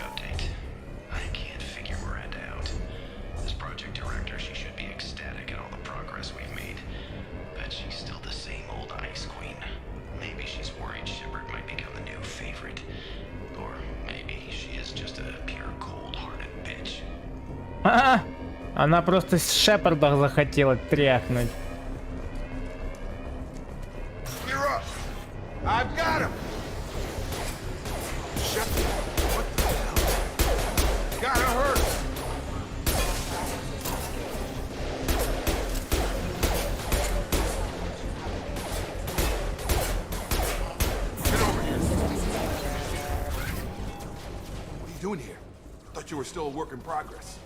Она просто с Шепардах захотела тряхнуть. I've got him. Shepard, what the hell? Gotta hurt. Get over here. What are you doing here? I thought you were still a work in progress.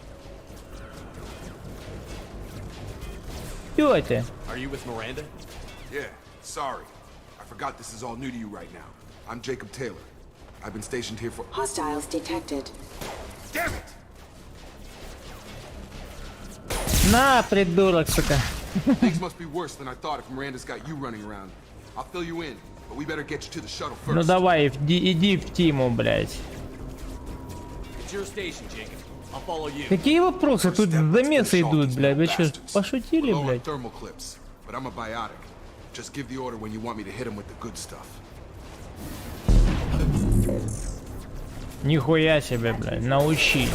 Тётя. Are you with Miranda? Yeah, sorry. I forgot this is all new to you right now. I'm Jacob Taylor. I've been stationed here for... Hostiles detected. Damn it! На, придурок, сука. Things must be worse than I thought if Miranda's got you running around. I'll fill you in, but we better get you to the shuttle first. Ну давай, иди в тиму, блядь. It's your station, Jacob. I'll follow you. Какие вопросы? Тут замесы идут, блядь. Вы что, пошутили, блядь? Thermal clips, but I'm a biotic. Just give the order when you want me to hit him with the good stuff. Нихуя себе, блядь, научи.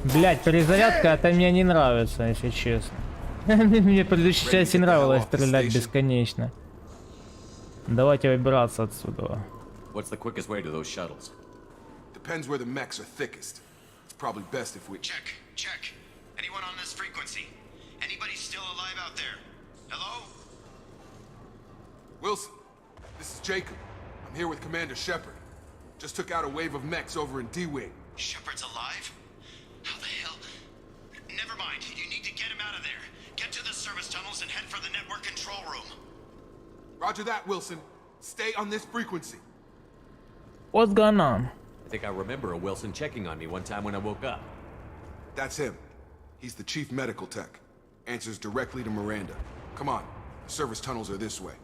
Блять, перезарядка это мне не нравится, если честно. Мне в предыдущей части нравилось стрелять бесконечно. Давайте выбираться отсюда. What's the quickest way to those shuttles? Depends where the mechs are thickest. It's probably best if we... Check. Anyone on this frequency? Anybody still alive out there? Hello? Wilson, this is Jacob. I'm here with Commander Shepard. Just took out a wave of mechs over in D-Wing. Shepard's alive? How the hell? Never mind. You need to get him out of there. Get to the service tunnels and head for the network control room. Roger that, Wilson. Stay on this frequency. What's going on? I think I remember a Wilson checking on me one time when I woke up. That's him. He's the chief medical tech. Answers directly to Miranda. Come on. The service tunnels are this way.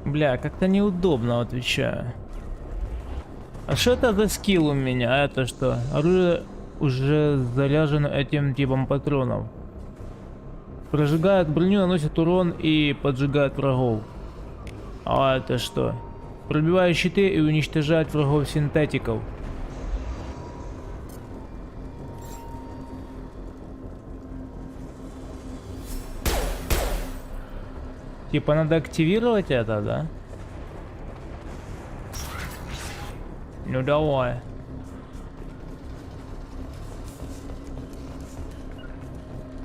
Бля, как-то неудобно, отвечаю. А что это за скилл у меня? А это что? Оружие уже заряжено этим типом патронов. Прожигает броню, наносит урон и поджигает врагов. А это что? Пробивает щиты и уничтожает врагов-синтетиков. Типа надо активировать это, да? Ну давай.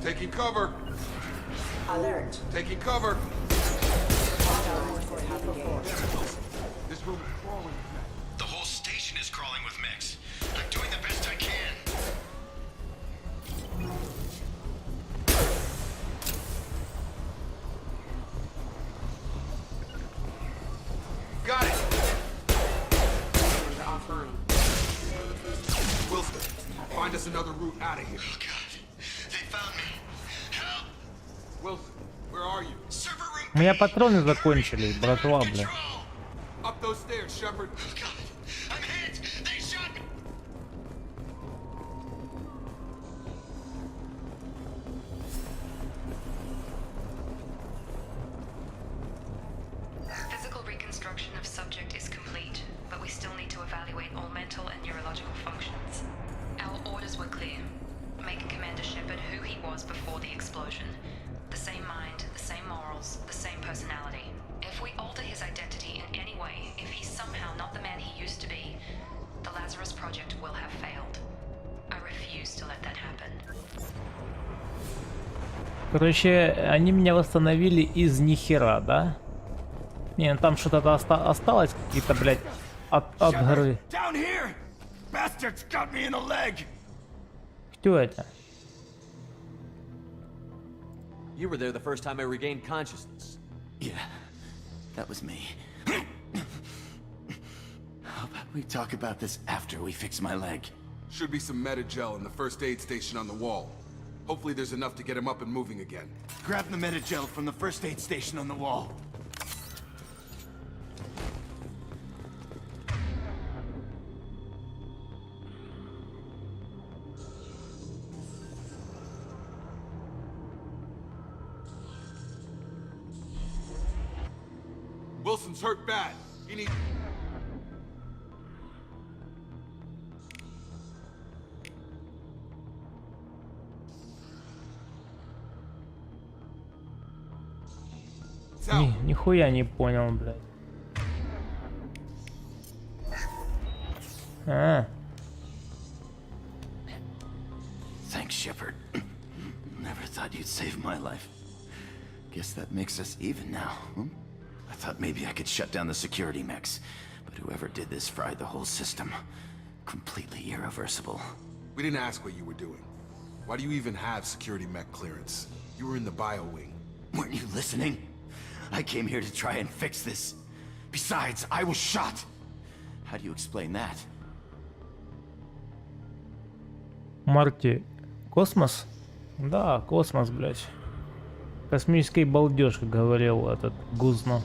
Taking cover. Alert. Taking cover. This room is crawling. The whole station is crawling with mechs. I'm doing the best I can. Got it. Wilson, find us another route out of here. Oh God, they found me. Help! Wilson, where are you? Server room. У меня патроны закончились, братва, бля. Up those stairs, Shepard. Oh God, I'm hit. They shot me. Physical reconstruction of subject is complete, but we still need to evaluate all mental and neurological functions. Our orders were clear. Make Commander Shepard who he was before the explosion. The same mind, the same morals, the same personality. If we alter his identity in any way, if he's somehow not the man he used to be, the Lazarus Project will have failed. I refuse to let that happen. Короче, они меня восстановили из нихера, да? Не, ну там что-то осталось, какие-то, блядь, от горы. Down here! Bastards got me in the leg! Кто это? You were there the first time I regained consciousness. Yeah, that was me. How about we talk about this after we fix my leg? Should be some medi-gel in the first aid station on the wall. Hopefully there's enough to get him up and moving again. Grab the medi-gel from the first aid station on the wall. Wilson's hurt bad. You need... Нихуя не понял, блядь. Thanks, Shepard. Never thought you'd save my life. Guess that makes us even now. I thought maybe I could shut down the security mechs, but whoever did this fried the whole system. Completely irreversible. We didn't ask what you were doing. Why do you even have security mech clearance? You were in the bio wing. Weren't you listening? I came here to try and fix this. Besides, I was shot. How do you explain that? Марти, космос? Да, космос, блядь. Космический балдеж, как говорил этот Гузно.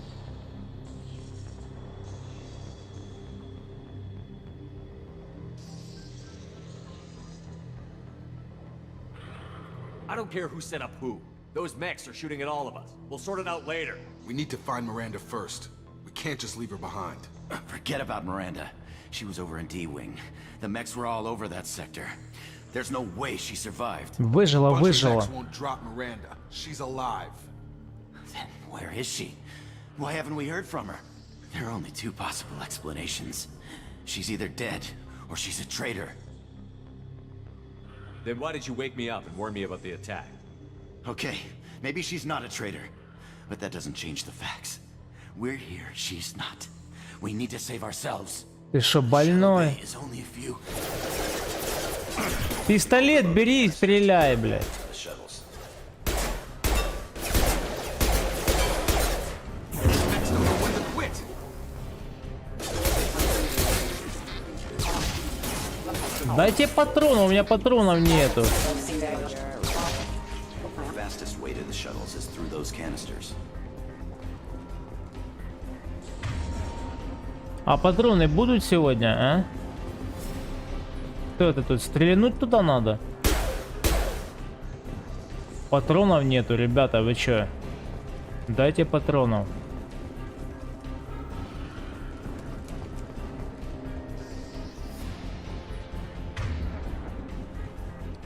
I don't care who set up who. Those mechs are shooting at all of us. We'll sort it out later. We need to find Miranda first. We can't just leave her behind. Forget about Miranda. She was over in D-Wing. The mechs were all over that sector. There's no way she survived. Выжила, выжила. Bunch of mechs won't drop Miranda. She's alive. Then where is she? Why haven't we heard from her? There are only two possible explanations. She's either dead, or she's a traitor. Then why did you wake me up and warn me about the attack? Okay, maybe she's not a traitor, but that doesn't change the facts. We're here, she's not. We need to save ourselves. Ты шо, больной? Пистолет бери и стреляй, блядь. Дайте патроны, у меня патронов нету. А патроны будут сегодня, а? Что это тут? Стрелянуть туда надо? Патронов нету, ребята, вы чё? Дайте патронов.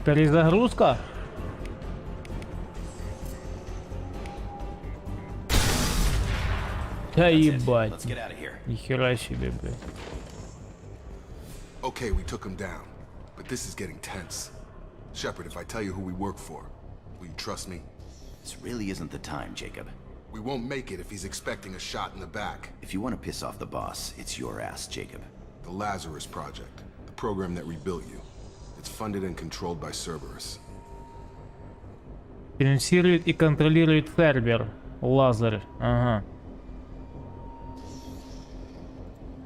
Перезагрузка? Да ебать. Нихера себе, блядь. Okay, we took him down, but this is getting tense. Shepard, if I tell you who we work for, will you trust me? This really isn't the time, Jacob. We won't make it if he's expecting a shot in the back. If you want to piss off the boss, it's your ass, Jacob. The Lazarus Project, the program that rebuilt you. It's funded and controlled by Cerberus. Финансирует и контролирует Цербер. Лазарь. Ага.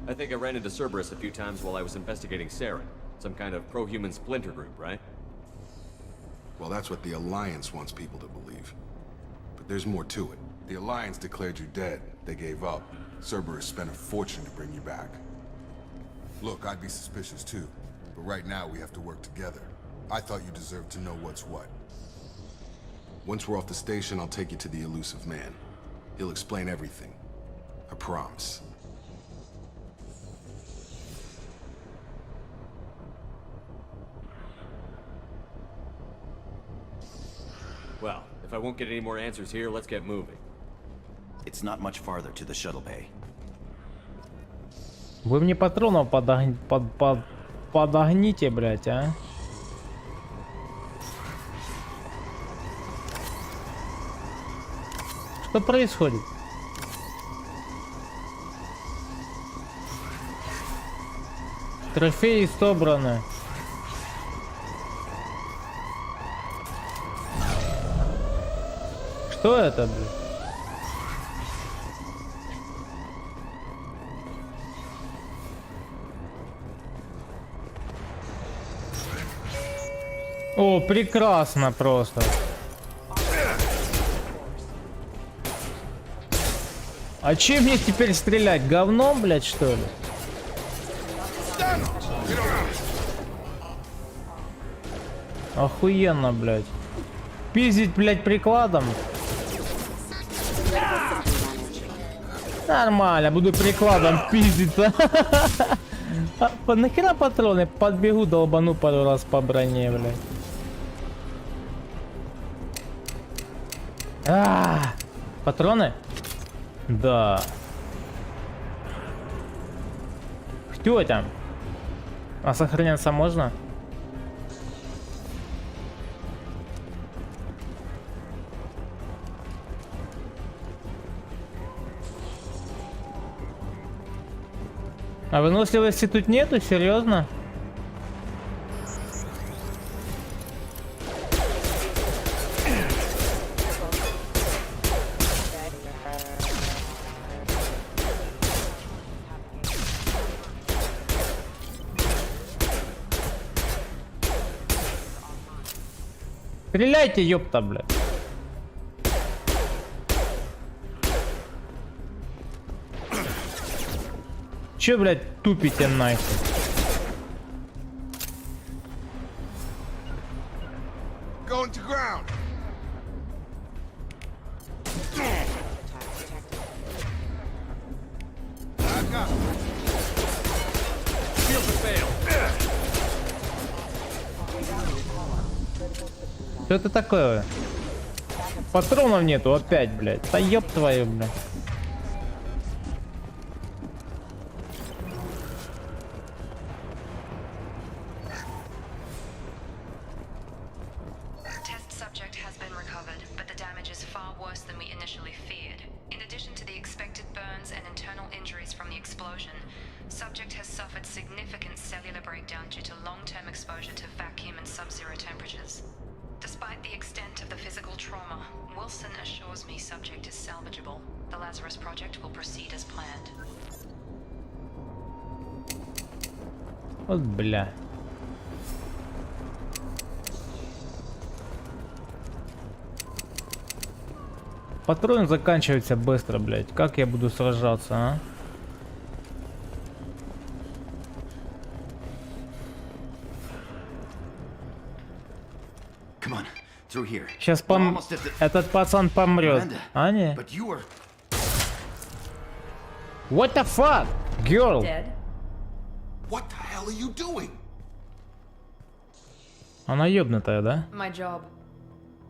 I think I ran into Cerberus a few times while I was investigating Saren. Some kind of pro-human splinter group, right? Well, that's what the Alliance wants people to believe. But there's more to it. The Alliance declared you dead. They gave up. Cerberus spent a fortune to bring you back. Look, I'd be suspicious too. But right now we have to work together. I thought you deserved to know what's what. Once we're off the station, I'll take you to the elusive man. He'll explain everything. I promise. Well, if I won't get any more answers here, let's get moving. It's not much farther to the shuttle bay. Вы мне патронов подогните, блядь, а? Что происходит? Трофеи собраны. Что это, блядь? О, прекрасно просто. А чем мне теперь стрелять? Говном, блядь, что ли? Охуенно, блядь. Пиздить, блядь, прикладом. Нормально, буду прикладом пиздиться. Нахера патроны? Подбегу, долбану пару раз по броне, блядь. Патроны? Да. Что там? А сохраняться можно? А выносливости тут нету? Серьезно? Стреляйте, ёпта, блядь. Че, блядь, тупите нахер? Going to ground. Что это такое? Патронов нету опять, блядь. Да ёб твою, блядь. Вот бля. Патроны заканчиваются быстро, блядь. Как я буду сражаться, а? Сейчас этот пацан помрет. А не? What the fuck, girl? What the hell are you doing? Она ёбнутая, да? My job.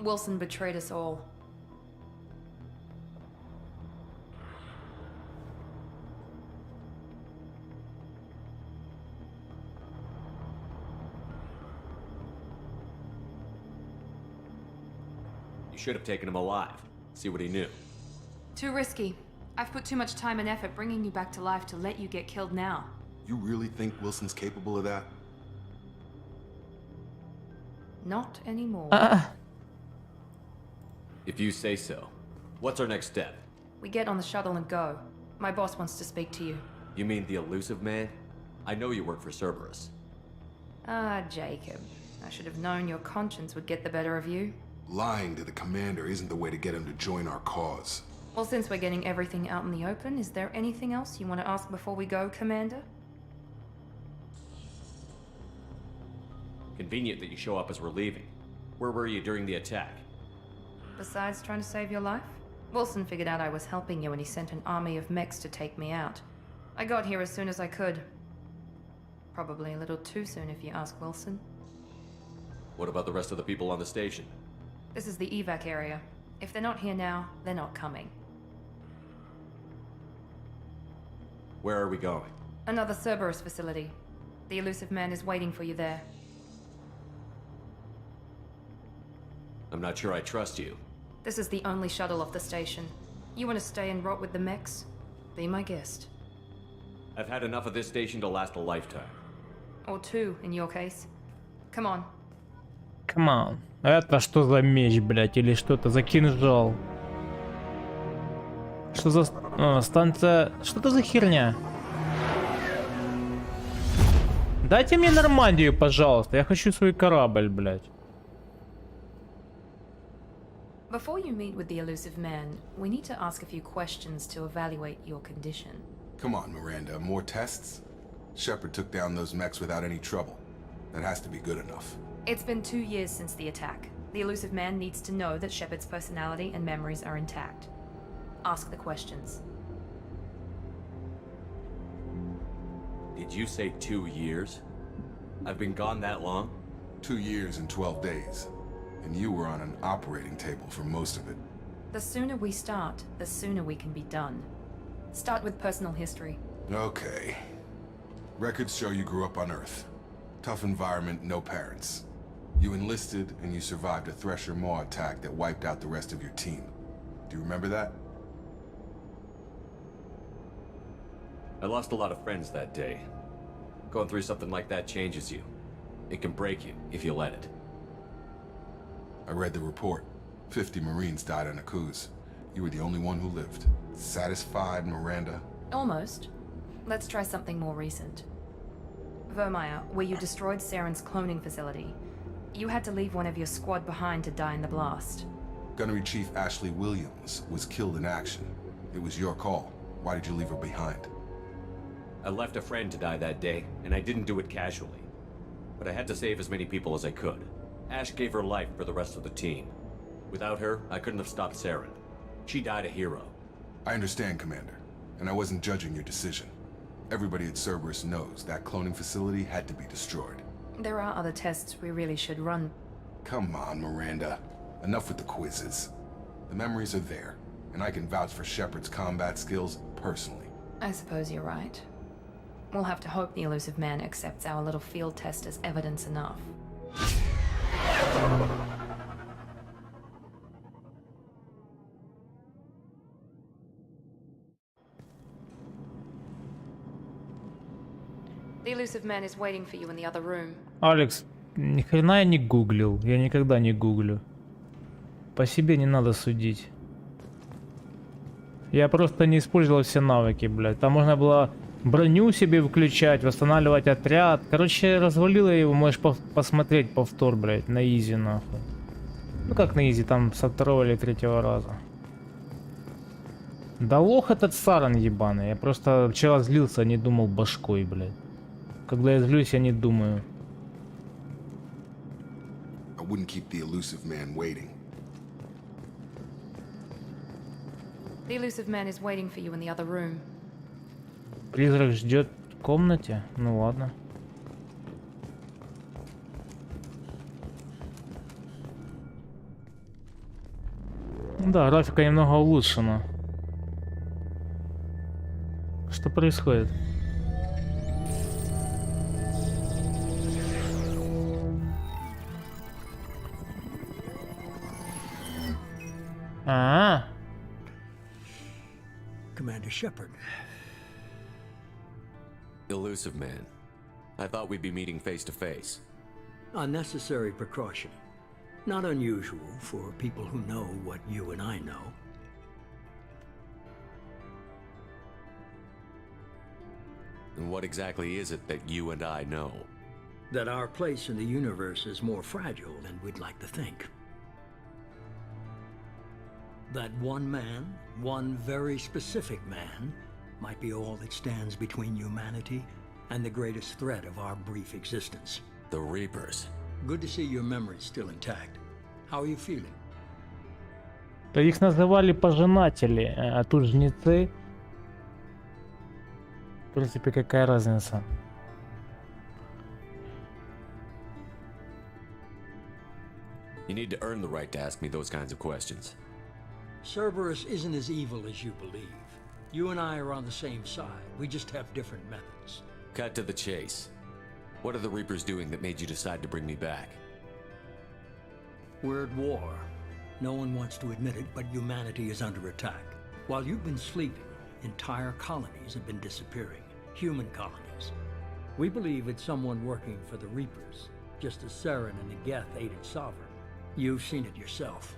Wilson betrayed us all. You should have taken him alive. See what he knew. Too risky. I've put too much time and effort bringing you back to life to let you get killed now. You really think Wilson's capable of that? Not anymore. If you say so. What's our next step? We get on the shuttle and go. My boss wants to speak to you. You mean the elusive man? I know you work for Cerberus. Ah, Jacob. I should have known your conscience would get the better of you. Lying to the commander isn't the way to get him to join our cause. Well, since we're getting everything out in the open, is there anything else you want to ask before we go, Commander? Convenient that you show up as we're leaving. Where were you during the attack? Besides trying to save your life, Wilson figured out I was helping you when he sent an army of mechs to take me out. I got here as soon as I could. Probably a little too soon if you ask Wilson. What about the rest of the people on the station? This is the evac area. If they're not here now, they're not coming. Where are we going? Another Cerberus facility. The elusive man is waiting for you there. I'm not sure I trust you. This is the only shuttle off the station. You want to stay and rot with the mechs? Be my guest. I've had enough of this station to last a lifetime. Or two, in your case. Come on. Come on. Это что за меч, блядь, или что-то за кинжал? Что за станция? Что это за херня? Дайте мне Нормандию, пожалуйста. Я хочу свой корабль, блядь. Before you meet with the elusive man, we need to ask a few questions to evaluate your condition. Come on, Miranda. More tests? Shepard took down those mechs without any trouble. That has to be good enough. It's been 2 years since the attack. The elusive man needs to know that Shepard's personality and memories are intact. Ask the questions. Did you say 2 years? I've been gone that long? 2 years and 12 days. And you were on an operating table for most of it. The sooner we start, the sooner we can be done. Start with personal history. Okay. Records show you grew up on Earth. Tough environment, no parents. You enlisted and you survived a Thresher Maw attack that wiped out the rest of your team. Do you remember that? I lost a lot of friends that day. Going through something like that changes you. It can break you if you let it. I read the report. 50 Marines died on a cruise. You were the only one who lived. Satisfied, Miranda? Almost. Let's try something more recent. Vermeer, where you destroyed Saren's cloning facility. You had to leave one of your squad behind to die in the blast. Gunnery Chief Ashley Williams was killed in action. It was your call. Why did you leave her behind? I left a friend to die that day, and I didn't do it casually. But I had to save as many people as I could. Ash gave her life for the rest of the team. Without her, I couldn't have stopped Saren. She died a hero. I understand, Commander, and I wasn't judging your decision. Everybody at Cerberus knows that cloning facility had to be destroyed. There are other tests we really should run. Come on, Miranda. Enough with the quizzes. The memories are there, and I can vouch for Shepard's combat skills personally. I suppose you're right. We'll have to hope the elusive man accepts our little field test as evidence enough. The elusive man is waiting for you in the other room. Алекс, ни хрена я не гуглил. Я никогда не гуглю. По себе не надо судить. Я просто не использовал все навыки, блядь. Там можно было броню себе включать, восстанавливать отряд. Короче, развалила его, можешь посмотреть повтор, блядь, на изи, нахуй. Ну как на изи, там со 2-го или 3-го раза. Да лох этот Саран ебаный. Я просто вчера злился, не думал башкой, блядь. Когда я злюсь, я не думаю. I wouldn't keep the elusive man waiting. The elusive man is waiting for you in the other room. Призрак ждет в комнате? Ну ладно. Да, графика немного улучшена. Что происходит? Commander Shepard. Elusive man. I thought we'd be meeting face to face. Unnecessary precaution. Not unusual for people who know what you and I know. And what exactly is it that you and I know? That our place in the universe is more fragile than we'd like to think. That one man, one very specific man, might be all that stands between humanity and the greatest threat of our brief existence. The Reapers. Good to see your memory's still intact. How are you feeling? То их называли пожинатели, а тут жнецы. В принципе, какая разница? You need to earn the right to ask me those kinds of questions. Cerberus isn't as evil as you believe. You and I are on the same side. We just have different methods. Cut to the chase. What are the Reapers doing that made you decide to bring me back? We're at war. No one wants to admit it, but humanity is under attack. While you've been sleeping, entire colonies have been disappearing. Human colonies. We believe it's someone working for the Reapers, just as Saren and the Geth aided Sovereign. You've seen it yourself.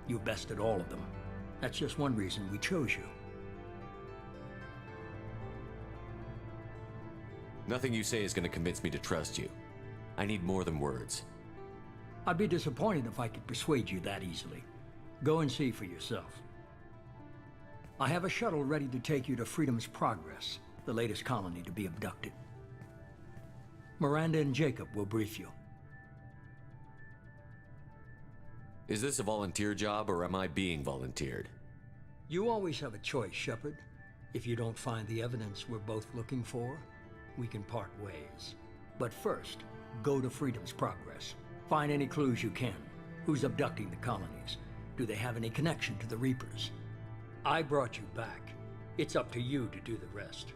You bested all of them. That's just one reason we chose you. Nothing you say is going to convince me to trust you. I need more than words. I'd be disappointed if I could persuade you that easily. Go and see for yourself. I have a shuttle ready to take you to Freedom's Progress, the latest colony to be abducted. Miranda and Jacob will brief you. Is this a volunteer job, or am I being volunteered? You always have a choice, Shepard. If you don't find the evidence we're both looking for, we can part ways. But first, go to Freedom's Progress. Find any clues you can. Who's abducting the colonies? Do they have any connection to the Reapers? I brought you back. It's up to you to do the rest.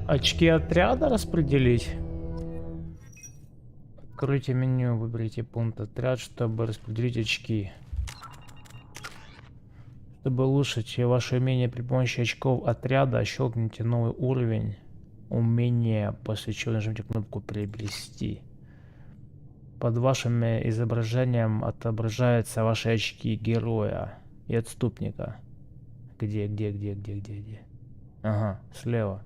Очки отряда распределить. Откройте меню, выберите пункт отряд, чтобы распределить очки. Чтобы улучшить ваше умение при помощи очков отряда, щелкните новый уровень умения, после чего нажмите кнопку «Приобрести». Под вашим изображением отображаются ваши очки героя и отступника. Где? Ага, слева.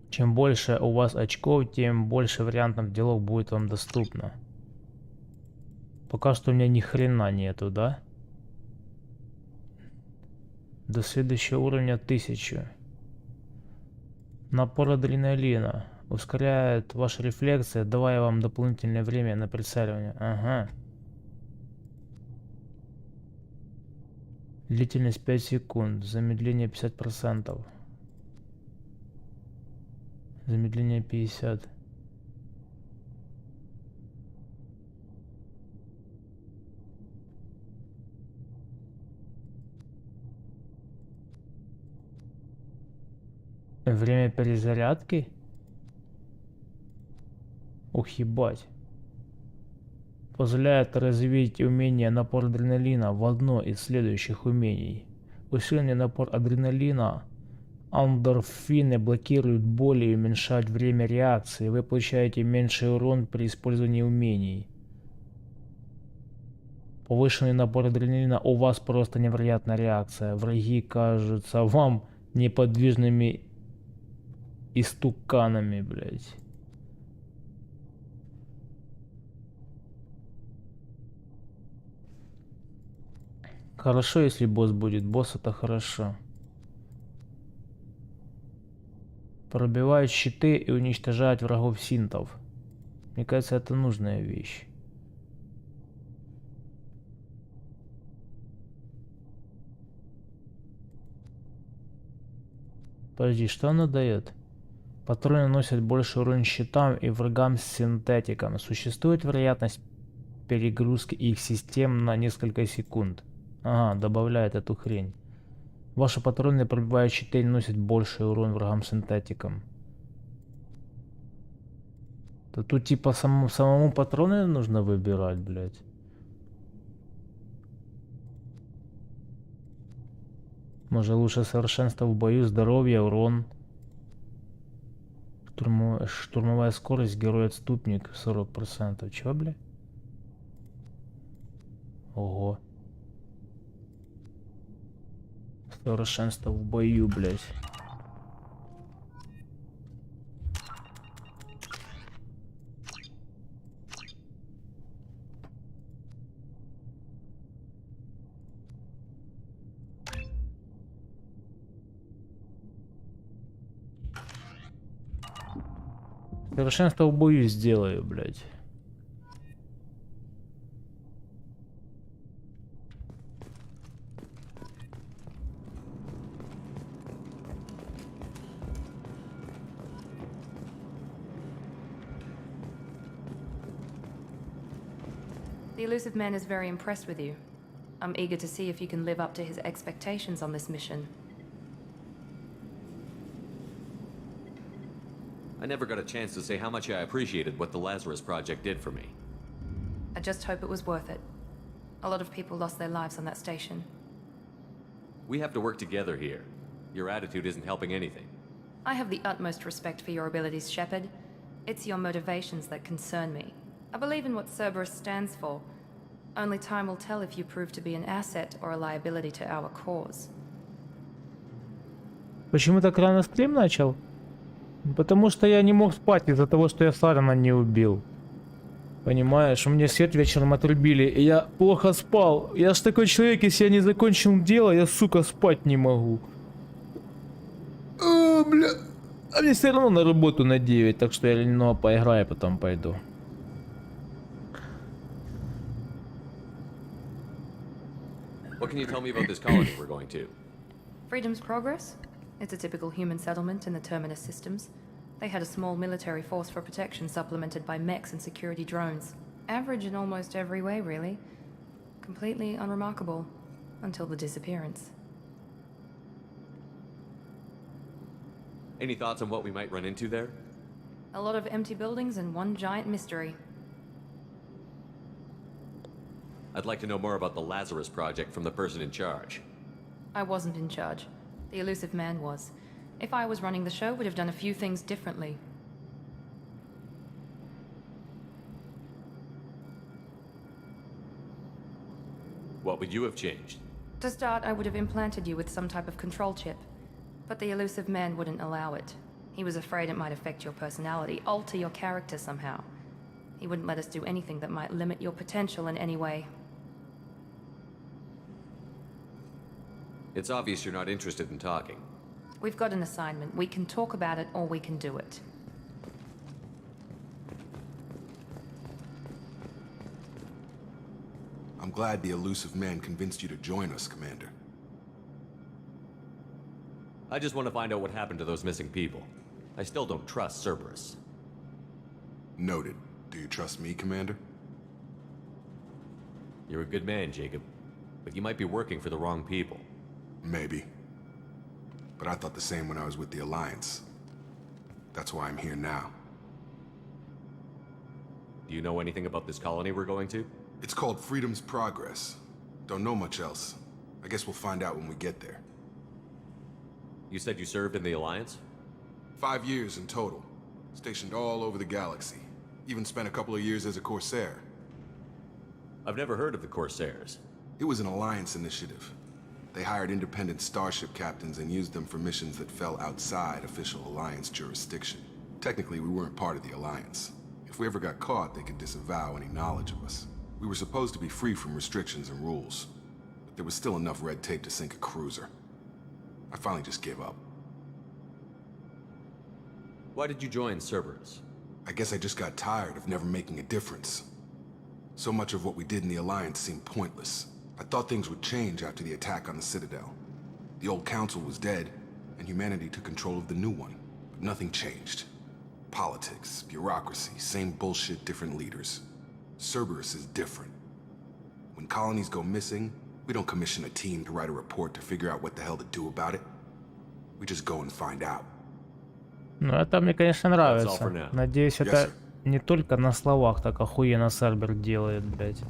Чем больше у вас очков, тем больше вариантов делов будет вам доступно. Пока что у меня ни хрена нету, да? До следующего уровня 1000. Напор адреналина. Ускоряет ваши рефлексы, давая вам дополнительное время на прицеливание. Ага. Длительность 5 секунд. Замедление 50%. Замедление 50. Время перезарядки? Ух, ебать. Позволяет развить умение напор адреналина в одно из следующих умений. Усиленный напор адреналина. Эндорфины блокируют боль и уменьшают время реакции. Вы получаете меньший урон при использовании умений. Повышенный напор адреналина. У вас просто невероятная реакция. Враги кажутся вам неподвижными истуканами, блять. Хорошо, если босс будет. Босс это хорошо. Пробивают щиты и уничтожают врагов синтов. Мне кажется, это нужная вещь. Подожди, что она дает? Патроны наносят больше урон щитам и врагам с синтетиком. Существует вероятность перегрузки их систем на несколько секунд. Ага, добавляет эту хрень. Ваши патроны, пробивая щиты, наносят больший урон врагам синтетиком. То тут типа самому патроны нужно выбирать, блядь. Может лучше совершенство в бою, здоровье, урон. Штурмовая скорость, герой-отступник 40%. Чё, бля? Ого. Совершенство в бою, блядь. Совершенство в бою сделаю, блядь. The elusive man is very impressed with you. I'm eager to see if you can live up to his expectations on this mission. I never got a chance to say how much I appreciated what the Lazarus Project did for me. I just hope it was worth it. A lot of people lost their lives on that station. We have to work together here. Your attitude isn't helping anything. I have the utmost respect for your abilities, Shepard. It's your motivations that concern me. I believe in what Cerberus stands for. Only time will tell if you prove to be an asset or a liability to our cause. Почему так рано стрим начал? Потому что я не мог спать из-за того, что я Сарана не убил. Понимаешь, мне свет вечером отрубили, и я плохо спал. Я ж такой человек, если я не закончил дело, я, сука, спать не могу. О, бля. А мне все равно на работу на 9, так что я немного поиграю, потом пойду. What can you tell me about this colony we're going to? Freedom's Progress? It's a typical human settlement in the Terminus systems. They had a small military force for protection supplemented by mechs and security drones. Average in almost every way, really. Completely unremarkable. Until the disappearance. Any thoughts on what we might run into there? A lot of empty buildings and one giant mystery. I'd like to know more about the Lazarus Project from the person in charge. I wasn't in charge. The elusive man was. If I was running the show, would have done a few things differently. What would you have changed? To start, I would have implanted you with some type of control chip. But the elusive man wouldn't allow it. He was afraid it might affect your personality, alter your character somehow. He wouldn't let us do anything that might limit your potential in any way. It's obvious you're not interested in talking. We've got an assignment. We can talk about it, or we can do it. I'm glad the elusive man convinced you to join us, Commander. I just want to find out what happened to those missing people. I still don't trust Cerberus. Noted. Do you trust me, Commander? You're a good man, Jacob. But you might be working for the wrong people. Maybe. But I thought the same when I was with the Alliance. That's why I'm here now. Do you know anything about this colony we're going to? It's called Freedom's Progress. Don't know much else. I guess we'll find out when we get there. You said you served in the Alliance? 5 years in total. Stationed all over the galaxy. Even spent a couple of years as a Corsair. I've never heard of the Corsairs. It was an Alliance initiative. They hired independent starship captains and used them for missions that fell outside official Alliance jurisdiction. Technically, we weren't part of the Alliance. If we ever got caught, they could disavow any knowledge of us. We were supposed to be free from restrictions and rules. But there was still enough red tape to sink a cruiser. I finally just gave up. Why did you join Cerberus? I guess I just got tired of never making a difference. So much of what we did in the Alliance seemed pointless. I thought things would change after the attack on the Citadel. The old council was dead, and humanity took control of the new one. But nothing changed. Politics, bureaucracy, same bullshit, different leaders. Cerberus is different. When colonies go missing, we don't commission a team to write a report to figure out what the hell to do about it. We just go and find out. Ну, это мне, конечно, нравится. Надеюсь, это не только на словах так охуенно Сербер делает, блядь.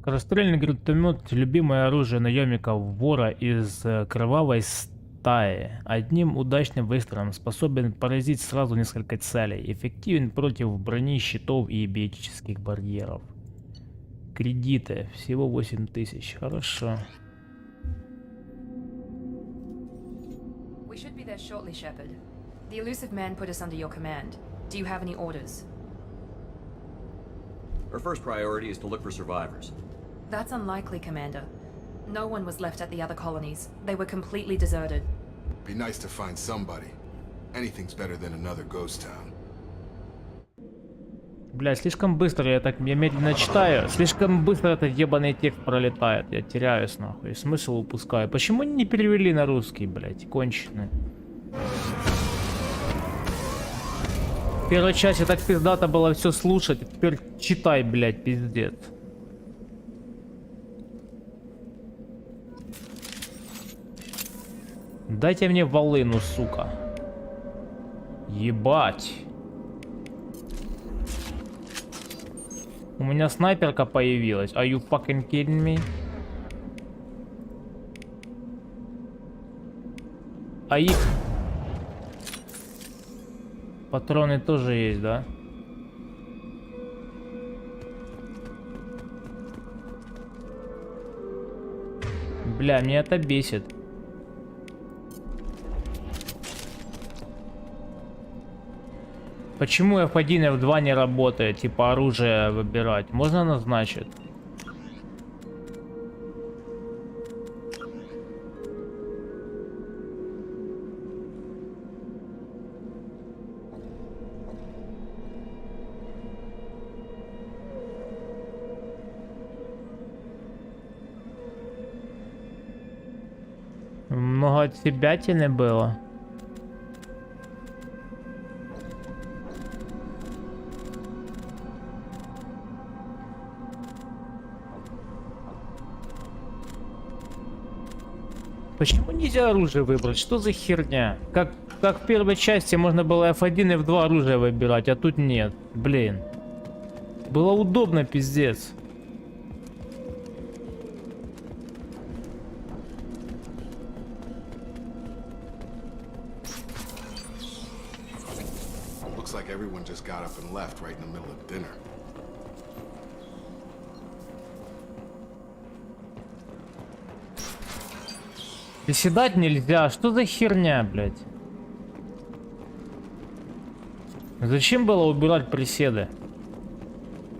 Скорострельный гранатомет — любимое оружие наемника-вора из кровавой стаи. Одним удачным выстрелом способен поразить сразу несколько целей. Эффективен против брони, щитов и биотических барьеров. Кредиты. Всего 8000. Хорошо. We should be there shortly, Shepard. The elusive man put us under your command. Do you have any orders? Our first priority is to look for survivors. That's unlikely, Commander. No one was left at the other colonies. They were completely deserted. Be nice to find somebody. Anything's better than another ghost town. Бля, слишком быстро я медленно читаю. Слишком быстро этот ебаный текст пролетает. Я теряюсь нахуй. Смысл упускаю. Почему не перевели на русский, блядь? Конченые. В первой части так пиздато было все слушать. Теперь читай, блядь, пиздец. Дайте мне волыну, сука. Ебать. У меня снайперка появилась. Are you fucking kidding me? А их... Патроны тоже есть, да? Бля, меня это бесит. Почему F1 и F2 не работает? Типа оружие выбирать. Можно назначить? Много отсебятины было. Почему нельзя оружие выбрать? Что за херня? Как в первой части можно было F1 и F2 оружие выбирать, а тут нет. Блин. Было удобно, пиздец. Looks like everyone just got up and left right in the middle of dinner. Приседать нельзя. Что за херня, блядь? Зачем было убирать приседы?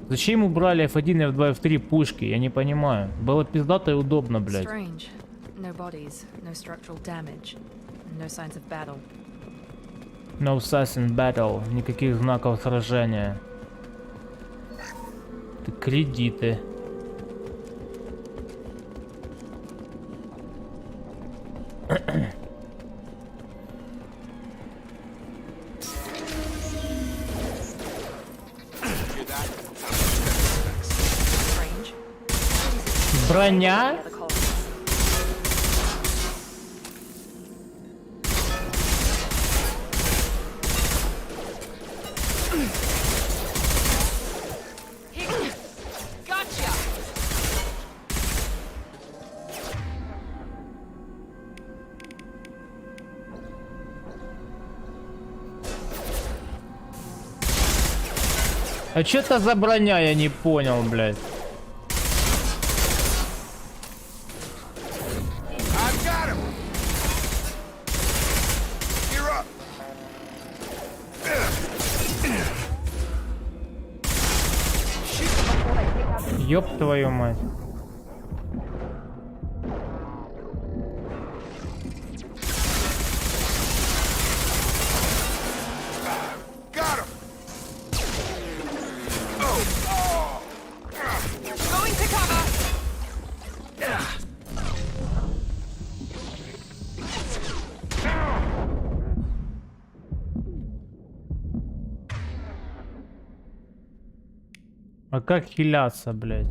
Зачем убрали F1, F2, F3 пушки? Я не понимаю. Было пиздато и удобно, блядь. Strange. No bodies, no structural damage, no signs of battle. No signs in battle. Никаких знаков сражения. Это кредиты. Броня? А что это за броня, я не понял, блядь. Ёб твою мать. А как хиляться, блядь?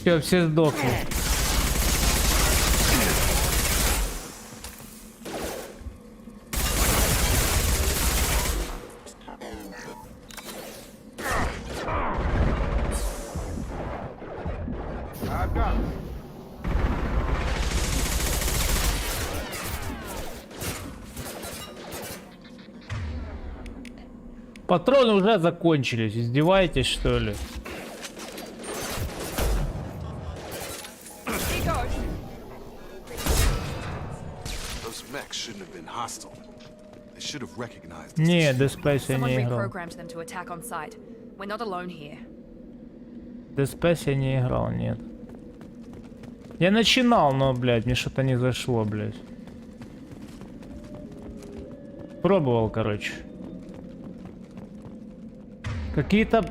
Все сдохли. Патроны уже закончились. Издеваетесь, что ли? Не, Dead Space я не играл. Dead Space я не играл, нет. Я начинал, но, блядь, мне что-то не зашло, блядь. Пробовал, короче. Какие-то,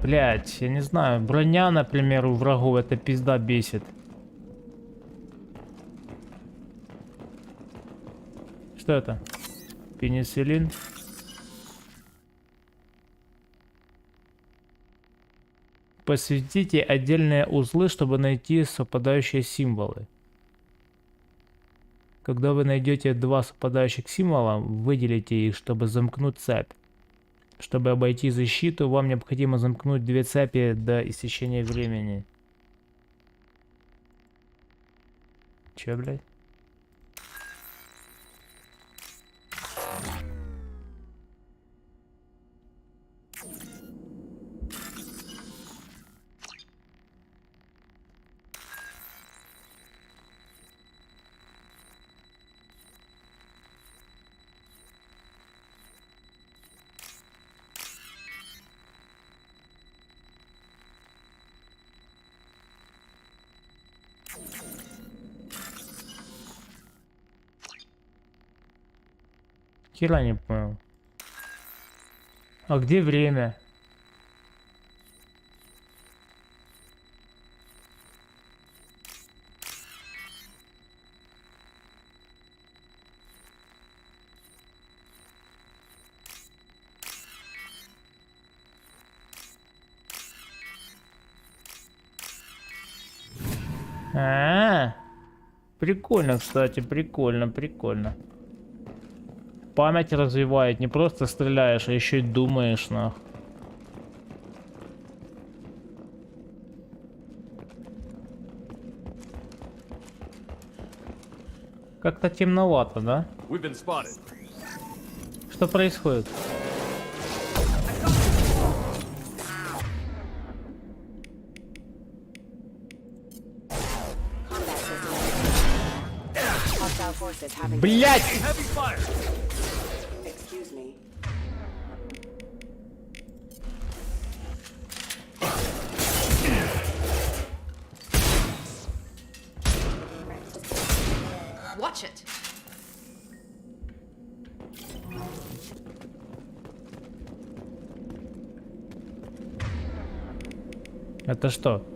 блядь, я не знаю, броня, например, у врагов, это пизда бесит. Что это? Пенициллин. Посвятите отдельные узлы, чтобы найти совпадающие символы. Когда вы найдете два совпадающих символа, выделите их, чтобы замкнуть цепь. Чтобы обойти защиту, вам необходимо замкнуть две цепи до истечения времени. Че, блядь? Хера не понял. А где время? Прикольно, кстати, прикольно. Память развивает, не просто стреляешь, а еще и думаешь, нах. Как-то темновато, да? Что происходит? Блять! Watch it. Это что?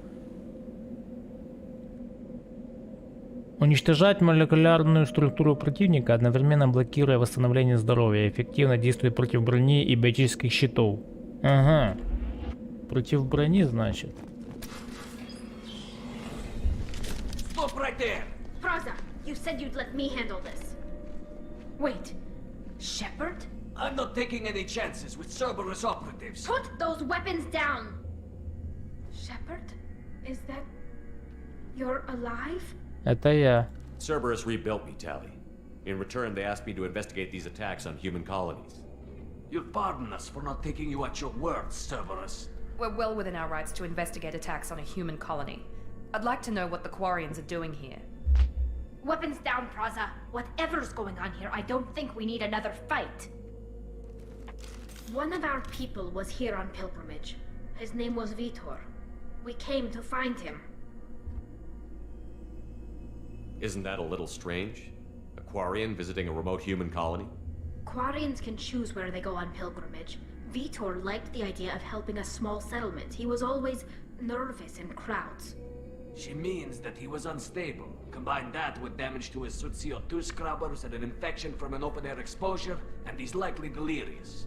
Уничтожать молекулярную структуру противника, одновременно блокируя восстановление здоровья. Эффективно действует против брони и биотических щитов. Ага. Против брони, значит. Stop right there! Praza, you said you'd let me handle this. Wait, Shepard? I'm not taking any chances with Cerberus operatives. Put those weapons down! Shepard? Is that... you're alive? Это я. Cerberus rebuilt me, Tally. In return, they asked me to investigate these attacks on human colonies. You'll pardon us for not taking you at your word, Cerberus. We're well within our rights to investigate attacks on a human colony. I'd like to know what the Quarians are doing here. Weapons down, Praza. Whatever's going on here, I don't think we need another fight. One of our people was here on pilgrimage. His name was Vitor. We came to find him. Isn't that a little strange? A Quarian visiting a remote human colony? Quarians can choose where they go on pilgrimage. Vitor liked the idea of helping a small settlement. He was always nervous in crowds. She means that he was unstable. Combine that with damage to his suit CO2 scrubbers and an infection from an open-air exposure, and he's likely delirious.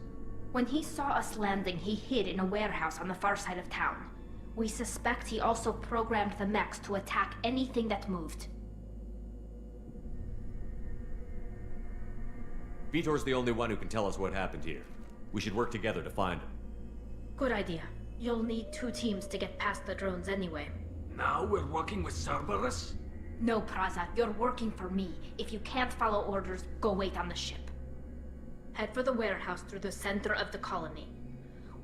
When he saw us landing, he hid in a warehouse on the far side of town. We suspect he also programmed the mechs to attack anything that moved. Vitor's the only one who can tell us what happened here. We should work together to find him. Good idea. You'll need 2 teams to get past the drones anyway. Now we're working with Cerberus? No, Praza. You're working for me. If you can't follow orders, go wait on the ship. Head for the warehouse through the center of the colony.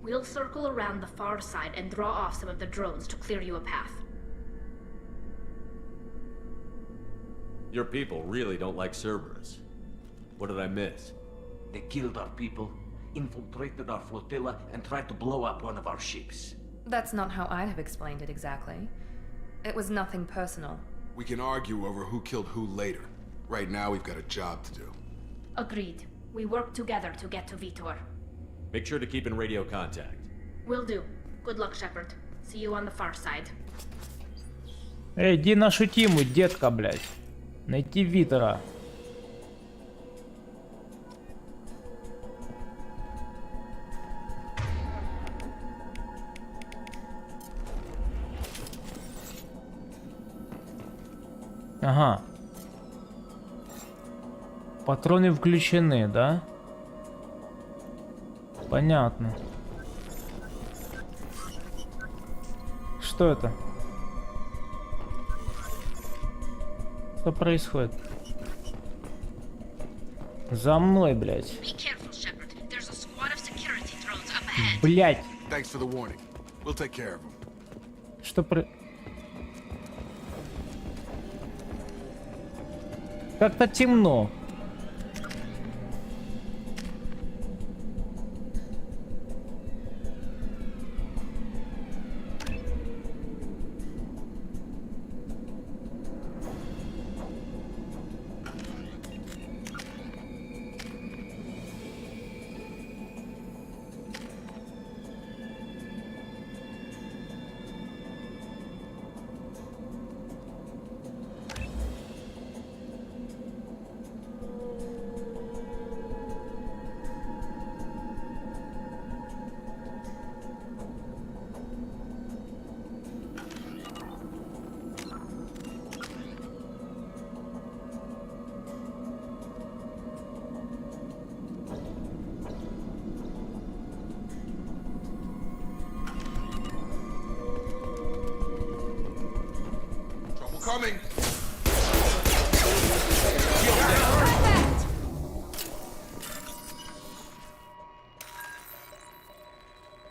We'll circle around the far side and draw off some of the drones to clear you a path. Your people really don't like Cerberus. What did I miss? They killed our people, infiltrated our flotilla, and tried to blow up one of our ships. That's not how I'd have explained it exactly. It was nothing personal. We can argue over who killed who later. Right now, we've got a job to do. Agreed. We work together to get to Vitor. Make sure to keep in radio contact. Will do. Good luck, Shepard. See you on the far side. Эй, иди нашу тиму, детка, блядь. Найти Витера. Ага. Патроны включены, да? Понятно. Что это? Что происходит? За мной, блядь. Блядь. Thanks for the warning. We'll take care of them. Что про... Как-то темно. coming.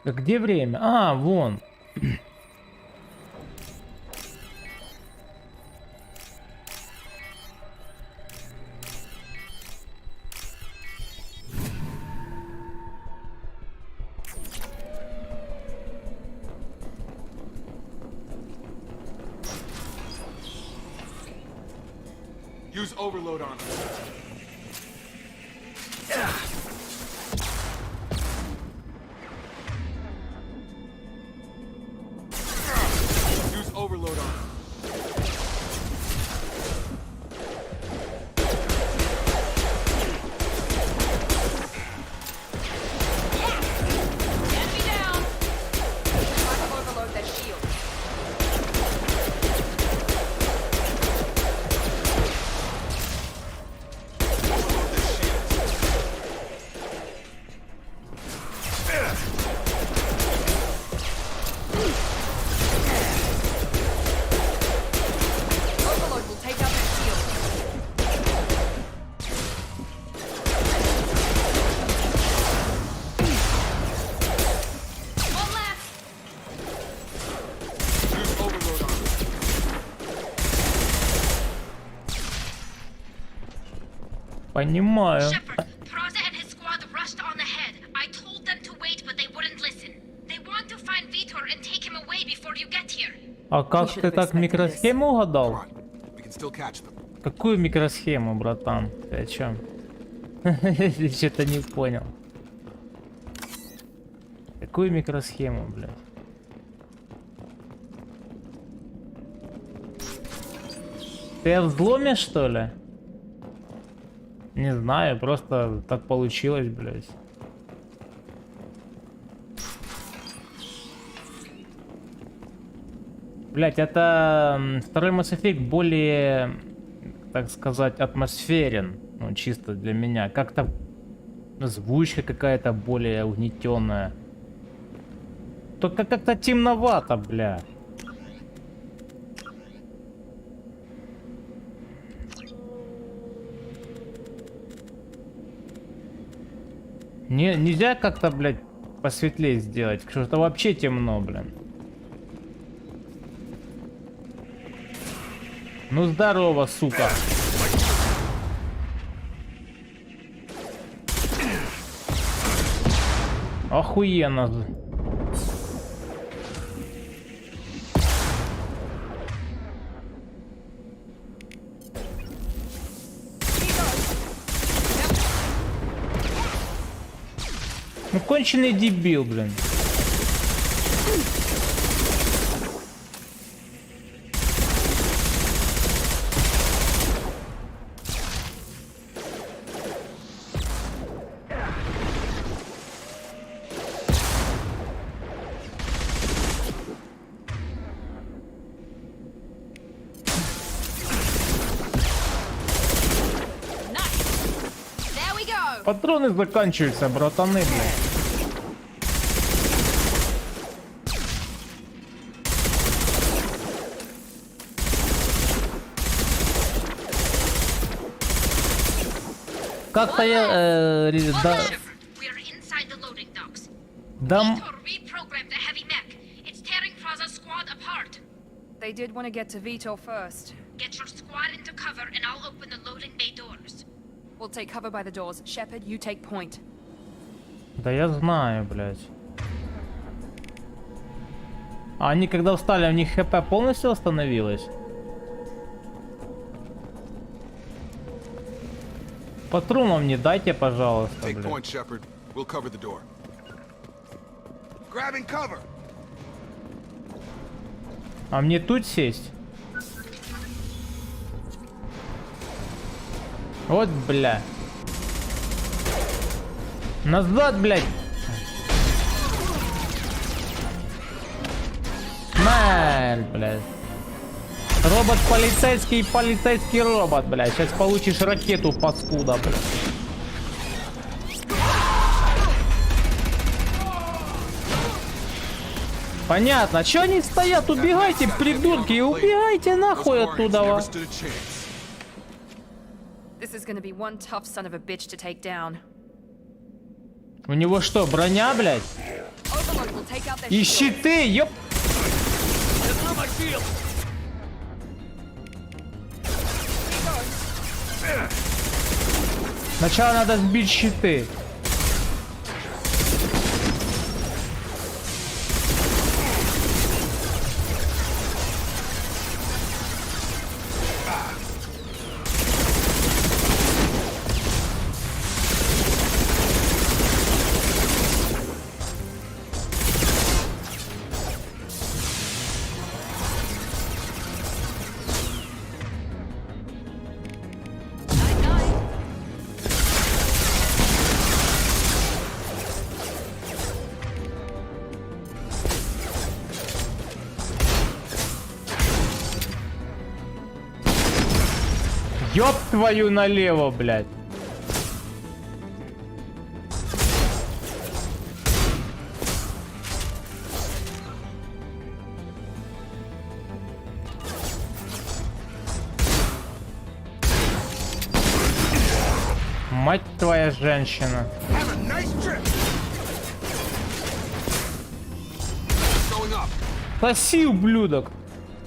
Где время? А, вон. Use overload on him. Use overload on him. Get me down. Try to overload that shield. Overload will take out that shield. One last. Use overload on him. Понимаю. Praza and his squad rushed on ahead. I told them to wait, but they wouldn't listen. They want to find Vitor and take him away before you get here. А как ты так микросхему угадал? We can still catch them. Какую микросхему, братан? Ты о чем? Я что-то не понял. Какую микросхему, блядь? Ты о взломе, что ли? Не знаю, просто так получилось, блядь. Блядь, это второй Mass Effect более, так сказать, атмосферен. Ну, чисто для меня. Как-то озвучка какая-то более угнетенная. Только как-то темновато, бля. Нельзя как-то, блядь, посветлее сделать. Что-то вообще темно, блин. Ну здорово, сука. Охуенно. Ну конченый дебил, блин. Патроны заканчиваются, братаны, блин. Как-то я... Дам... They did want to get to Vitor first. Get your squad into cover and I'll open the loading bay doors. We'll take cover by the doors. Shepard, you take point. Да я знаю, блядь. А они когда встали, у них ХП полностью восстановилось? Патронов мне дайте, пожалуйста, Take блядь. point, Shepard. We'll cover the door. Grabbing cover. А мне тут сесть? Вот, бля. Назад, блядь. Смерть, блядь. Робот полицейский, полицейский робот, блядь. Сейчас получишь ракету, паскуда, блядь. Понятно. Чё они стоят? Убегайте, придурки! Убегайте нахуй оттуда! This is gonna be one tough son of a bitch to take down. У него что, броня, блядь? И щиты, ёп! Сначала надо сбить щиты. Ёб твою налево, блядь. Мать твоя женщина. Соси, ублюдок.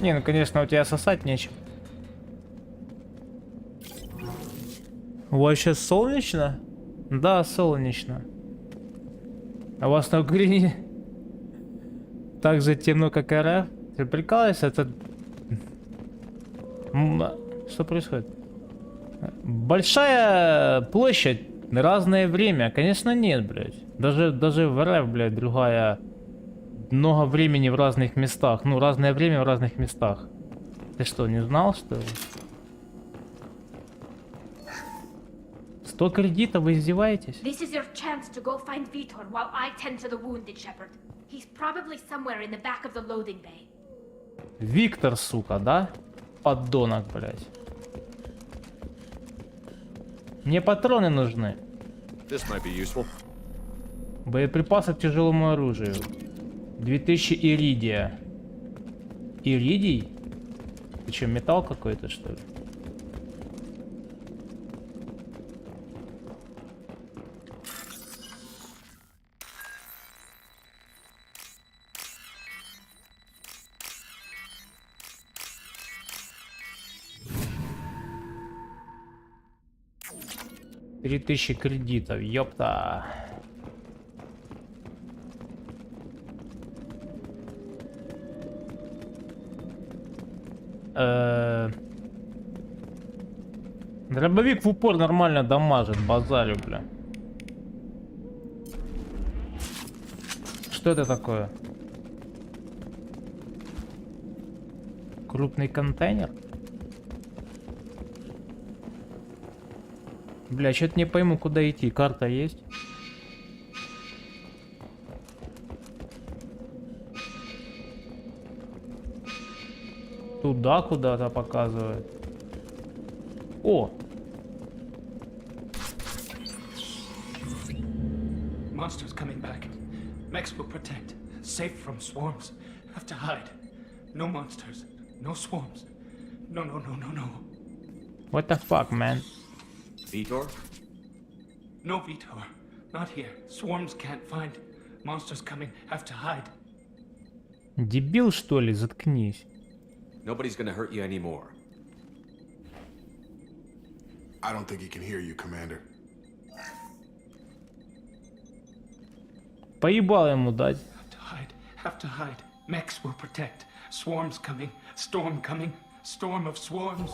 Не, ну конечно, у тебя сосать нечего. У вас сейчас солнечно? Да, солнечно. А у вас на Украине так же темно, как РФ? Ты прикалываешься? Это... Что происходит? Большая площадь, разное время. Конечно, нет, блядь. Даже в РФ, блядь, другая... Много времени в разных местах. Ну, разное время в разных местах. Ты что, не знал, что ли? 100 кредитов, вы издеваетесь? This is your chance to go find Vitor while I tend to the wounded, Shepard. He's probably somewhere in the back of the loading bay. Виктор, сука, да? Поддонок, блядь. Мне патроны нужны. This might be useful. Боеприпасы к тяжелому оружию. 2000 иридия. Иридий? Ты что, металл какой-то, что ли? $3000 кредитов, ёпта. Дробовик в упор нормально дамажит, базарю, бля. Что это такое? Крупный контейнер? Бля, что-то не пойму, куда идти. Карта есть? Туда куда-то показывает. О! Monsters coming back. Mechs will protect. Safe from swarms. Have to hide. No monsters. No swarms. No. What the fuck, man? Vitor? No Vitor. Not here. Swarms can't find. Monsters coming. Have to hide. Дебил, что ли? Заткнись. Nobody's gonna hurt you anymore. I don't think he can hear you, Commander. Поебал ему дать. Have to hide. Mechs will protect. Swarms coming. Storm coming. Storm of swarms.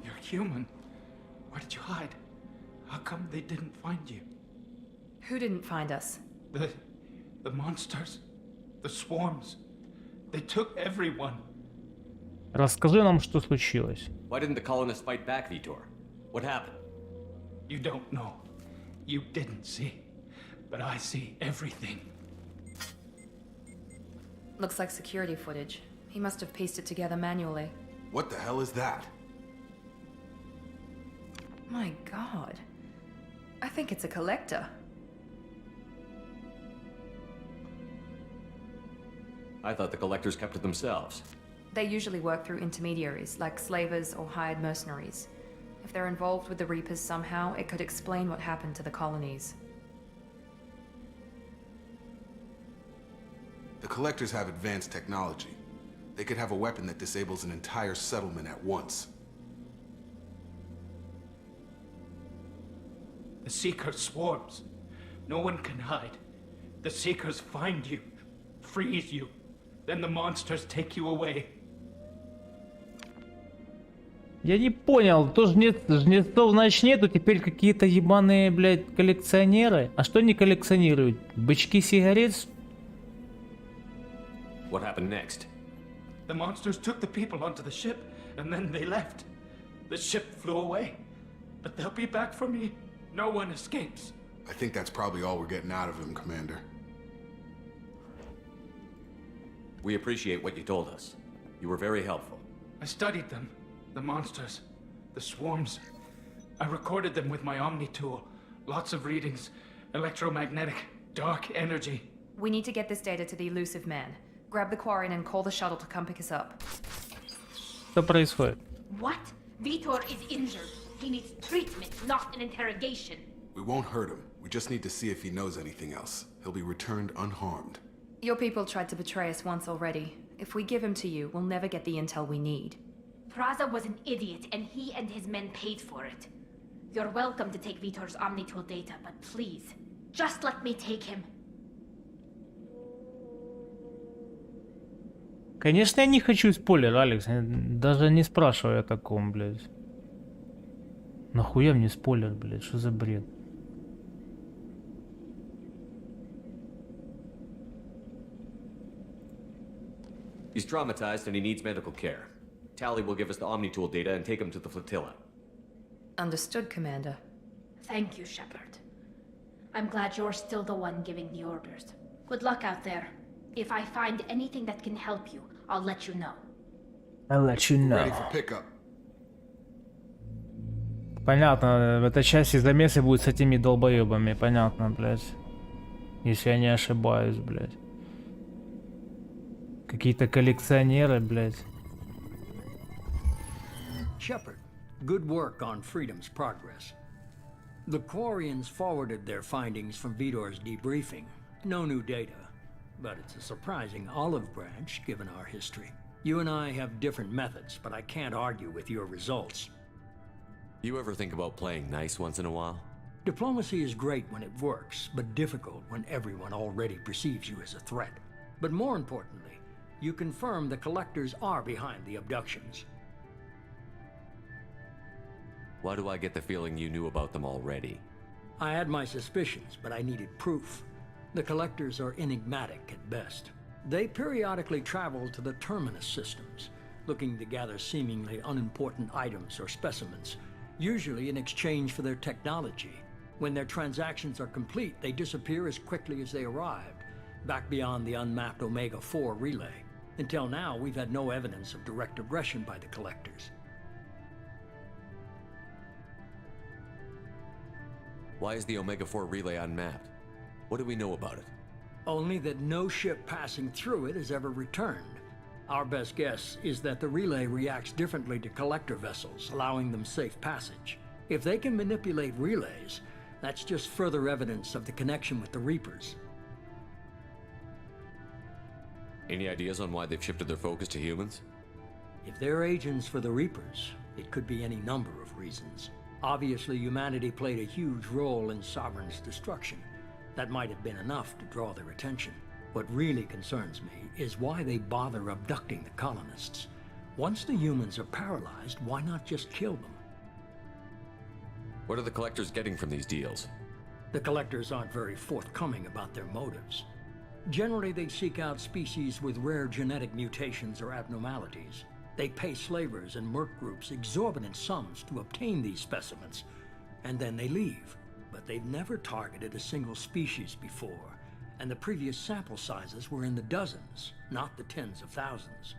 You're human. Where did you hide? How come they didn't find you? Who didn't find us? The monsters. The swarms. They took everyone. Расскажи нам, что случилось. Why didn't the colonists fight back, Vitor? What happened? You don't know. You didn't see. But I see everything. Looks like security footage. He must have pieced it together manually. What the hell is that? My god. I think it's a collector. I thought the collectors kept it themselves. They usually work through intermediaries, like slavers or hired mercenaries. If they're involved with the Reapers somehow, it could explain what happened to the colonies. The collectors have advanced technology. They could have a weapon that disables an entire settlement at once. The Seeker swarms. No one can hide. The Seekers find you, freeze you, then the monsters take you away. Я не понял, то жнецов значит нету, теперь какие-то ебаные, блядь, коллекционеры. А что они коллекционируют? Бычки сигарет? What happened next? The monsters took the people onto the ship, and then they left. The ship flew away. But they'll be back for me. No one escapes. I think that's probably all we're getting out of him, Commander. We appreciate what you told us. You were very helpful. I studied them. The monsters. The swarms. I recorded them with my Omni tool. Lots of readings. Electromagnetic. Dark energy. We need to get this data to the elusive man. Grab the Quarian and call the shuttle to come pick us up. Что происходит? What? Vitor is injured. He needs treatment, not an interrogation. We won't hurt him. We just need to see if he knows anything else. He'll be returned unharmed. Your people tried to betray us once already. If we give him to you, we'll never get the intel we need. Praza was an idiot, and he and his men paid for it. You're welcome to take Vitor's Omnitool data, but please, just let me take him. Конечно, я не хочу спойлер, Алекс. Даже не спрашивай о таком, блядь. Нахуя мне спойлер, блядь? Что за бред? He's traumatized and he needs medical care. Tally will give us the Omnitool data and take him to the flotilla. Understood, Commander. Thank you, Shepard. I'm glad you're still the one giving the orders. Good luck out there. If I find anything that can help you, I'll let you know. I'll let you know. Ready for pickup. Понятно, в этой части замесы будут с этими долбоебами, понятно, блядь. Если я не ошибаюсь, блядь. Какие-то коллекционеры, блядь. Shepard, good work on Freedom's progress. The Quarians forwarded their findings from Vitor's debriefing. No new data, but it's a surprising olive branch given our history. You and I have different methods, but I can't argue with your results. You ever think about playing nice once in a while? Diplomacy is great when it works, but difficult when everyone already perceives you as a threat. But more importantly, you confirm the collectors are behind the abductions. Why do I get the feeling you knew about them already? I had my suspicions, but I needed proof. The collectors are enigmatic at best. They periodically travel to the terminus systems, looking to gather seemingly unimportant items or specimens, usually in exchange for their technology. When their transactions are complete, they disappear as quickly as they arrived, back beyond the unmapped Omega-4 relay. Until now, we've had no evidence of direct aggression by the collectors. Why is the Omega-4 relay unmapped? What do we know about it? Only that no ship passing through it has ever returned. Our best guess is that the relay reacts differently to collector vessels, allowing them safe passage. If they can manipulate relays, that's just further evidence of the connection with the Reapers. Any ideas on why they've shifted their focus to humans? If they're agents for the Reapers, it could be any number of reasons. Obviously, humanity played a huge role in Sovereign's destruction. That might have been enough to draw their attention. What really concerns me is why they bother abducting the colonists. Once the humans are paralyzed, why not just kill them? What are the collectors getting from these deals? The collectors aren't very forthcoming about their motives. Generally, they seek out species with rare genetic mutations or abnormalities. They pay slavers and merc groups exorbitant sums to obtain these specimens, and then they leave. But they've never targeted a single species before, and the previous sample sizes were in the dozens, not the tens of thousands.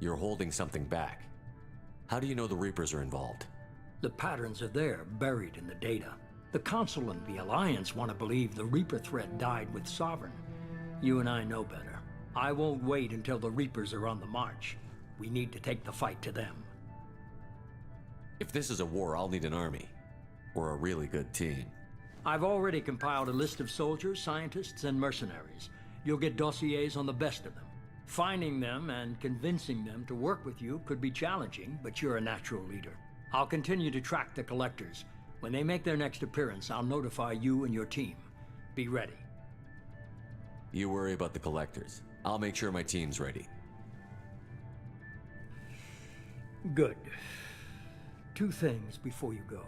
You're holding something back. How do you know the Reapers are involved? The patterns are there, buried in the data. The Council and the Alliance want to believe the Reaper threat died with Sovereign. You and I know better. I won't wait until the Reapers are on the march. We need to take the fight to them. If this is a war, I'll need an army. Or a really good team. I've already compiled a list of soldiers, scientists, and mercenaries. You'll get dossiers on the best of them. Finding them and convincing them to work with you could be challenging, but you're a natural leader. I'll continue to track the collectors. When they make their next appearance, I'll notify you and your team. Be ready. You worry about the collectors. I'll make sure my team's ready. Good. 2 things before you go.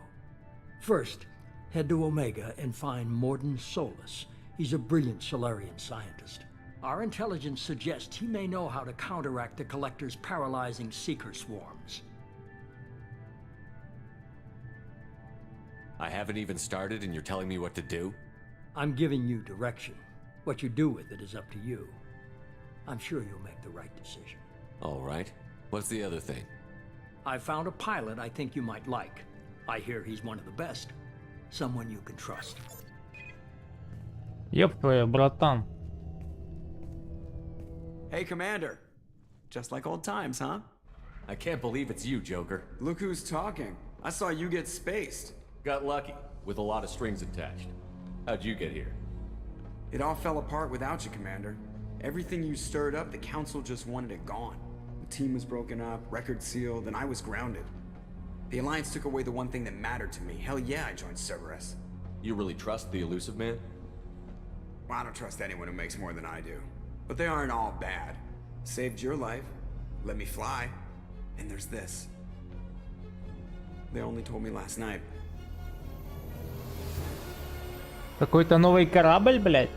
First, head to Omega and find Morden Solus. He's a brilliant Solarian scientist. Our intelligence suggests he may know how to counteract the Collector's paralyzing Seeker swarms. I haven't even started and you're telling me what to do? I'm giving you direction. What you do with it is up to you. I'm sure you'll make the right decision. All right. What's the other thing? I found a pilot I think you might like. I hear he's one of the best. Someone you can trust. Ёб твою, братан. Hey, Commander. Just like old times, huh? I can't believe it's you, Joker. Look who's talking. I saw you get spaced. Got lucky, with a lot of strings attached. How'd you get here? It all fell apart without you, Commander. Everything you stirred up, the Council just wanted it gone. The team was broken up, record sealed, and I was grounded. The Alliance took away the one thing that mattered to me. Hell yeah, I joined Cerberus. You really trust the Elusive Man? Well, I don't trust anyone who makes more than I do. But they aren't all bad. Saved your life, let me fly, and there's this. They only told me last night. Какой-то новый корабль, блядь.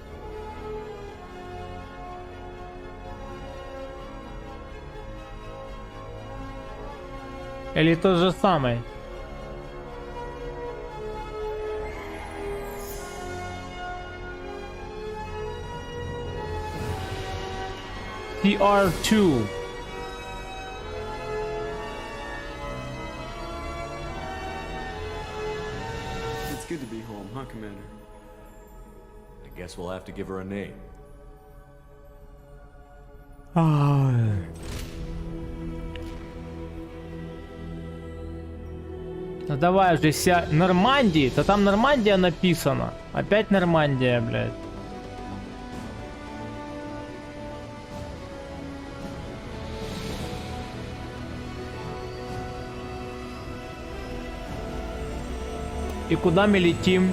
Или тот же самый? TR2. It's good to be home, huh, Commander? I guess we'll have to give her a name. Ну давай же вся Нормандии, то там Нормандия написано. Опять Нормандия, блядь. И куда мы летим?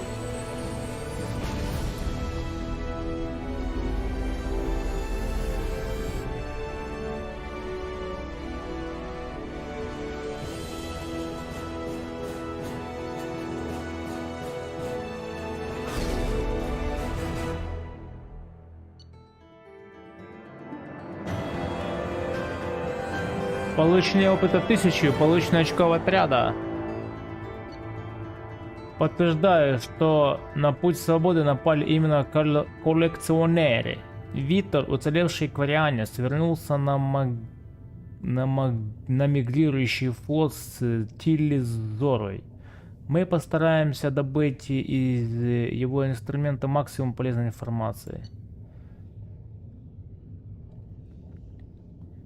Получение опыта 1000, получено очков отряда. Подтверждаю, что на путь свободы напали именно коллекционеры. Витер, уцелевший кварианец, вернулся на мигрирующий флот с Тилизорой. Мы постараемся добыть из его инструмента максимум полезной информации.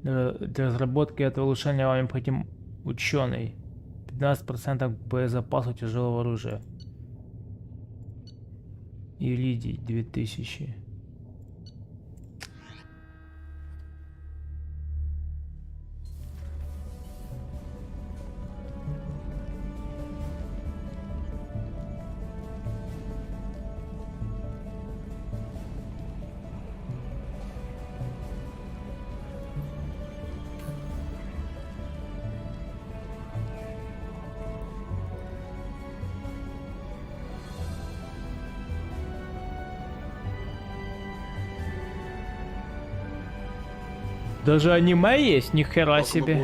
Для разработки этого улучшения вам необходим ученый. 15% к боезапасу тяжелого оружия. Иридий 2000. Даже аниме есть, нихера себе.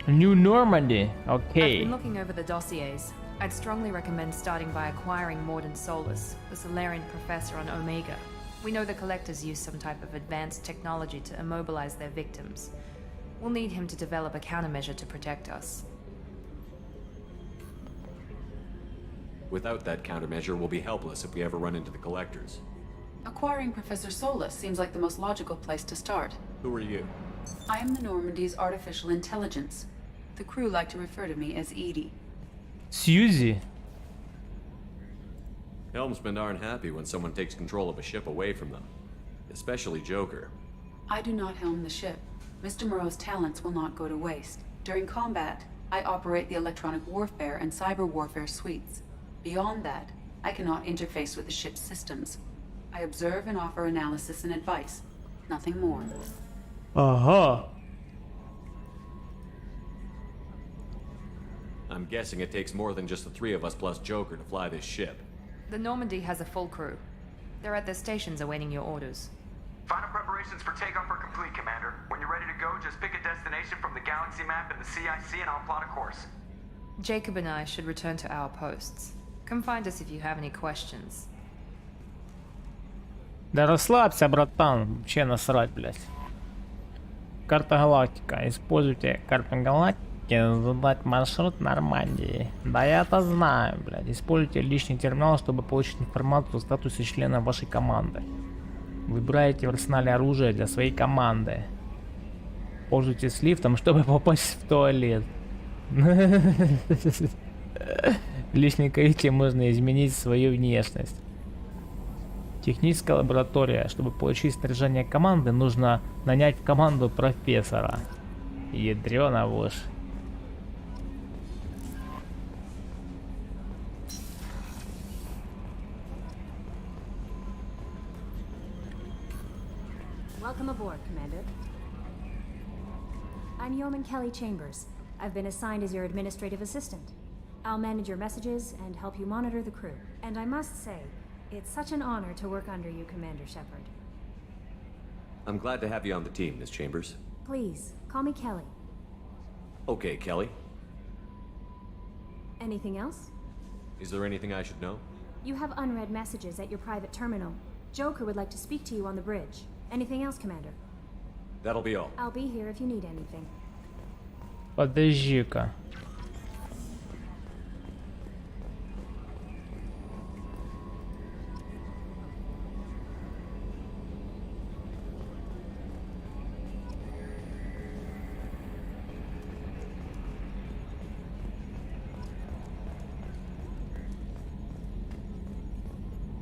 New Normandy, okay. I've been looking over the dossiers. I'd strongly recommend starting by acquiring Morden Solus, the Solarian professor on Omega. We know the collectors use some type of advanced technology to immobilize their victims. We'll need him to develop a countermeasure to protect us. Without that countermeasure, we'll be helpless if we ever run into the collectors. Acquiring Professor Solus seems like the most logical place to start. Who are you? I am the Normandy's artificial intelligence. The crew like to refer to me as Edie. Сьюзи? Helmsmen aren't happy when someone takes control of a ship away from them. Especially Joker. I do not helm the ship. Mr. Moreau's talents will not go to waste. During combat, I operate the electronic warfare and cyber warfare suites. Beyond that, I cannot interface with the ship's systems. I observe and offer analysis and advice. Nothing more. Ага. I'm guessing it takes more than just the three of us plus Joker to fly this ship. The Normandy has a full crew. They're at their stations awaiting your orders. Final preparations for takeoff are complete, Commander. When you're ready to go, just pick a destination from the galaxy map in the CIC and I'll plot a course. Jacob and I should return to our posts. Come find us if you have any questions. Да расслабься, братан. Вообще насрать, блядь. Карта галактика. Используйте карту галактики, задать маршрут Нормандии. Да я-то знаю, блядь. Используйте личный терминал, чтобы получить информацию о статусе члена вашей команды. Выбирайте в арсенале оружие для своей команды. Пользуйтесь лифтом, чтобы попасть в туалет. В личной каюте можно изменить свою внешность. Техническая лаборатория. Чтобы получить снаряжение команды, нужно нанять в команду профессора. Ядрёна вошь. Welcome aboard, Commander. I'm Yeoman Kelly Chambers. I've been assigned as your administrative assistant. I'll manage your messages and help you monitor the crew. And I must say, it's such an honor to work under you, Commander Shepard. I'm glad to have you on the team, Miss Chambers. Please, call me Kelly. Okay, Kelly. Anything else? Is there anything I should know? You have unread messages at your private terminal. Joker would like to speak to you on the bridge. Anything else, Commander? That'll be all. I'll be here if you need anything. Подожди-ка.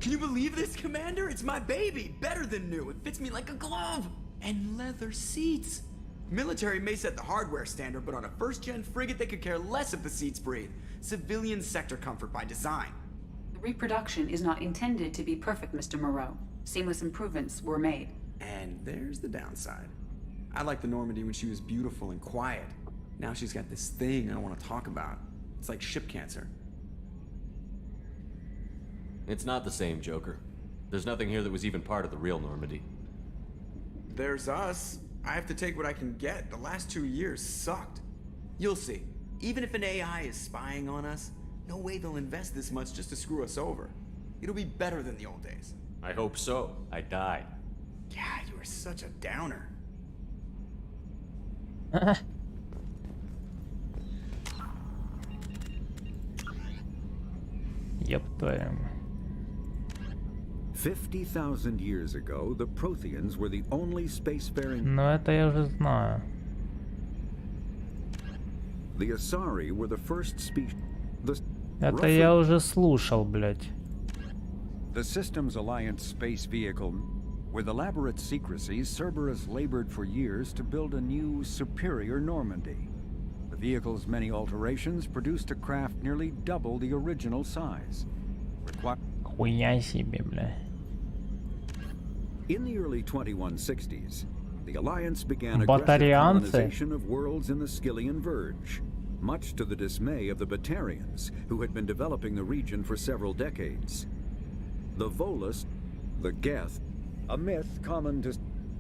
Can you believe this, Commander? It's my baby! Better than new. It fits me like a glove! And leather seats! Military may set the hardware standard, but on a first-gen frigate they could care less if the seats breathe. Civilian sector comfort by design. The reproduction is not intended to be perfect, Mr. Moreau. Seamless improvements were made. And there's the downside. I liked the Normandy when she was beautiful and quiet. Now she's got this thing I don't want to talk about. It's like ship cancer. It's not the same, Joker. There's nothing here that was even part of the real Normandy. There's us. I have to take what I can get. The last 2 years sucked. You'll see. Even if an AI is spying on us, no way they'll invest this much just to screw us over. It'll be better than the old days. I hope so. I died. Yeah, you were such a downer. Yep, 50,000 years ago, the Protheans were the only spacefaring. Но это я уже знаю. The Asari were the first species. Это я уже слушал, блядь. The Systems Alliance space vehicle. With elaborate secrecy, Cerberus labored for years to build a new, superior Normandy. The vehicle's many alterations produced a craft nearly double the original size. Хуя себе, бля. In the early 2160s, the Alliance began aggressive Батарианцы. colonization of worlds in the Skyllian Verge, much to the dismay of the Batarians, who had been developing the region for several decades. The Volus, the Geth, a myth common to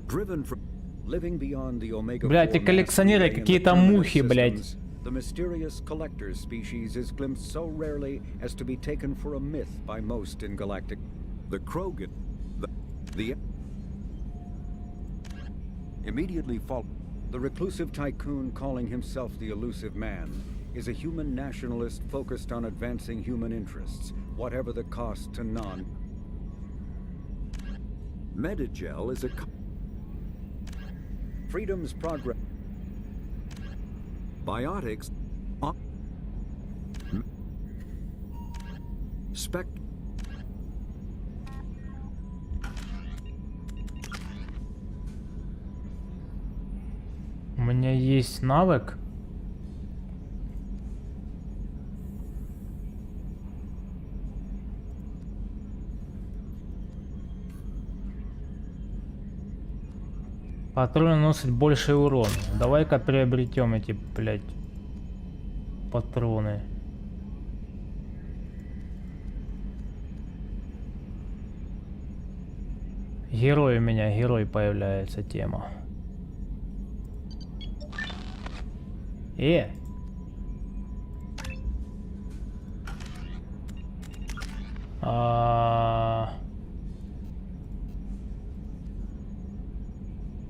driven from living beyond the Omega. Блядь, и коллекционеры какие-то мухи, блядь. The mysterious collector's species is glimpsed so rarely as to be taken for a myth by most in galactic. The Krogan. The immediately following, the reclusive tycoon calling himself the Elusive Man is a human nationalist focused on advancing human interests, whatever the cost to none. Medigel is a freedom's progress. Biotics. У меня есть навык. Патроны наносят больший урон. Давай-ка приобретем эти, блядь, патроны. Герой у меня, герой появляется тема.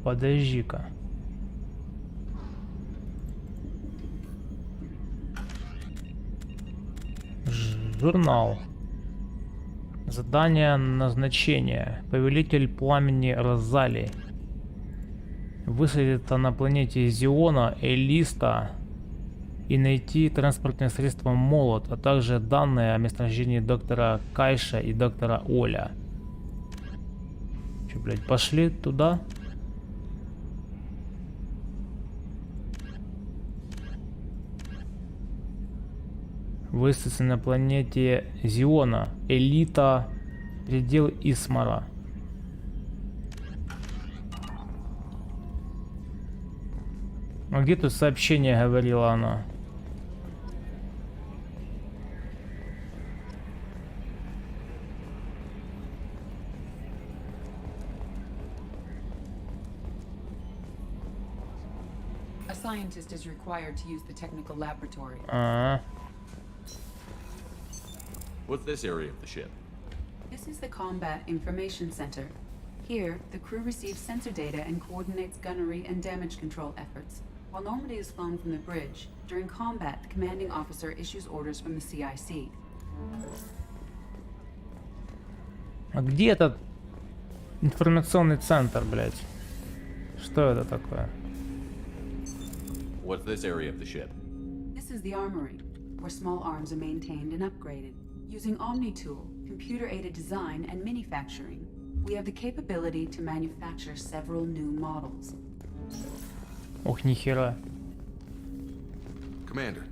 Подожди-ка. Журнал. Задание назначения. Повелитель пламени Розали. Высадиться на планете Зиона, Элиста и найти транспортное средство Молот, а также данные о месторождении доктора Кайша и доктора Оля. Че, блядь, пошли туда? Высадиться на планете Зиона, Элита, предел Исмара. А где тут сообщение, говорила она? A scientist is required to use the technical laboratory. What's this area of the ship? This is the Combat Information Center. Here, the crew receives sensor data and coordinates gunnery and damage control efforts. While Normandy is flown from the bridge, during combat, the commanding officer issues orders from the CIC. А где этот информационный центр, блядь? Что это такое? What's this area of the ship? This is the armory, where small arms are maintained and upgraded. Using Omni-Tool, computer-aided design, and manufacturing, we have the capability to manufacture several new models. Ох, нихера. Commander,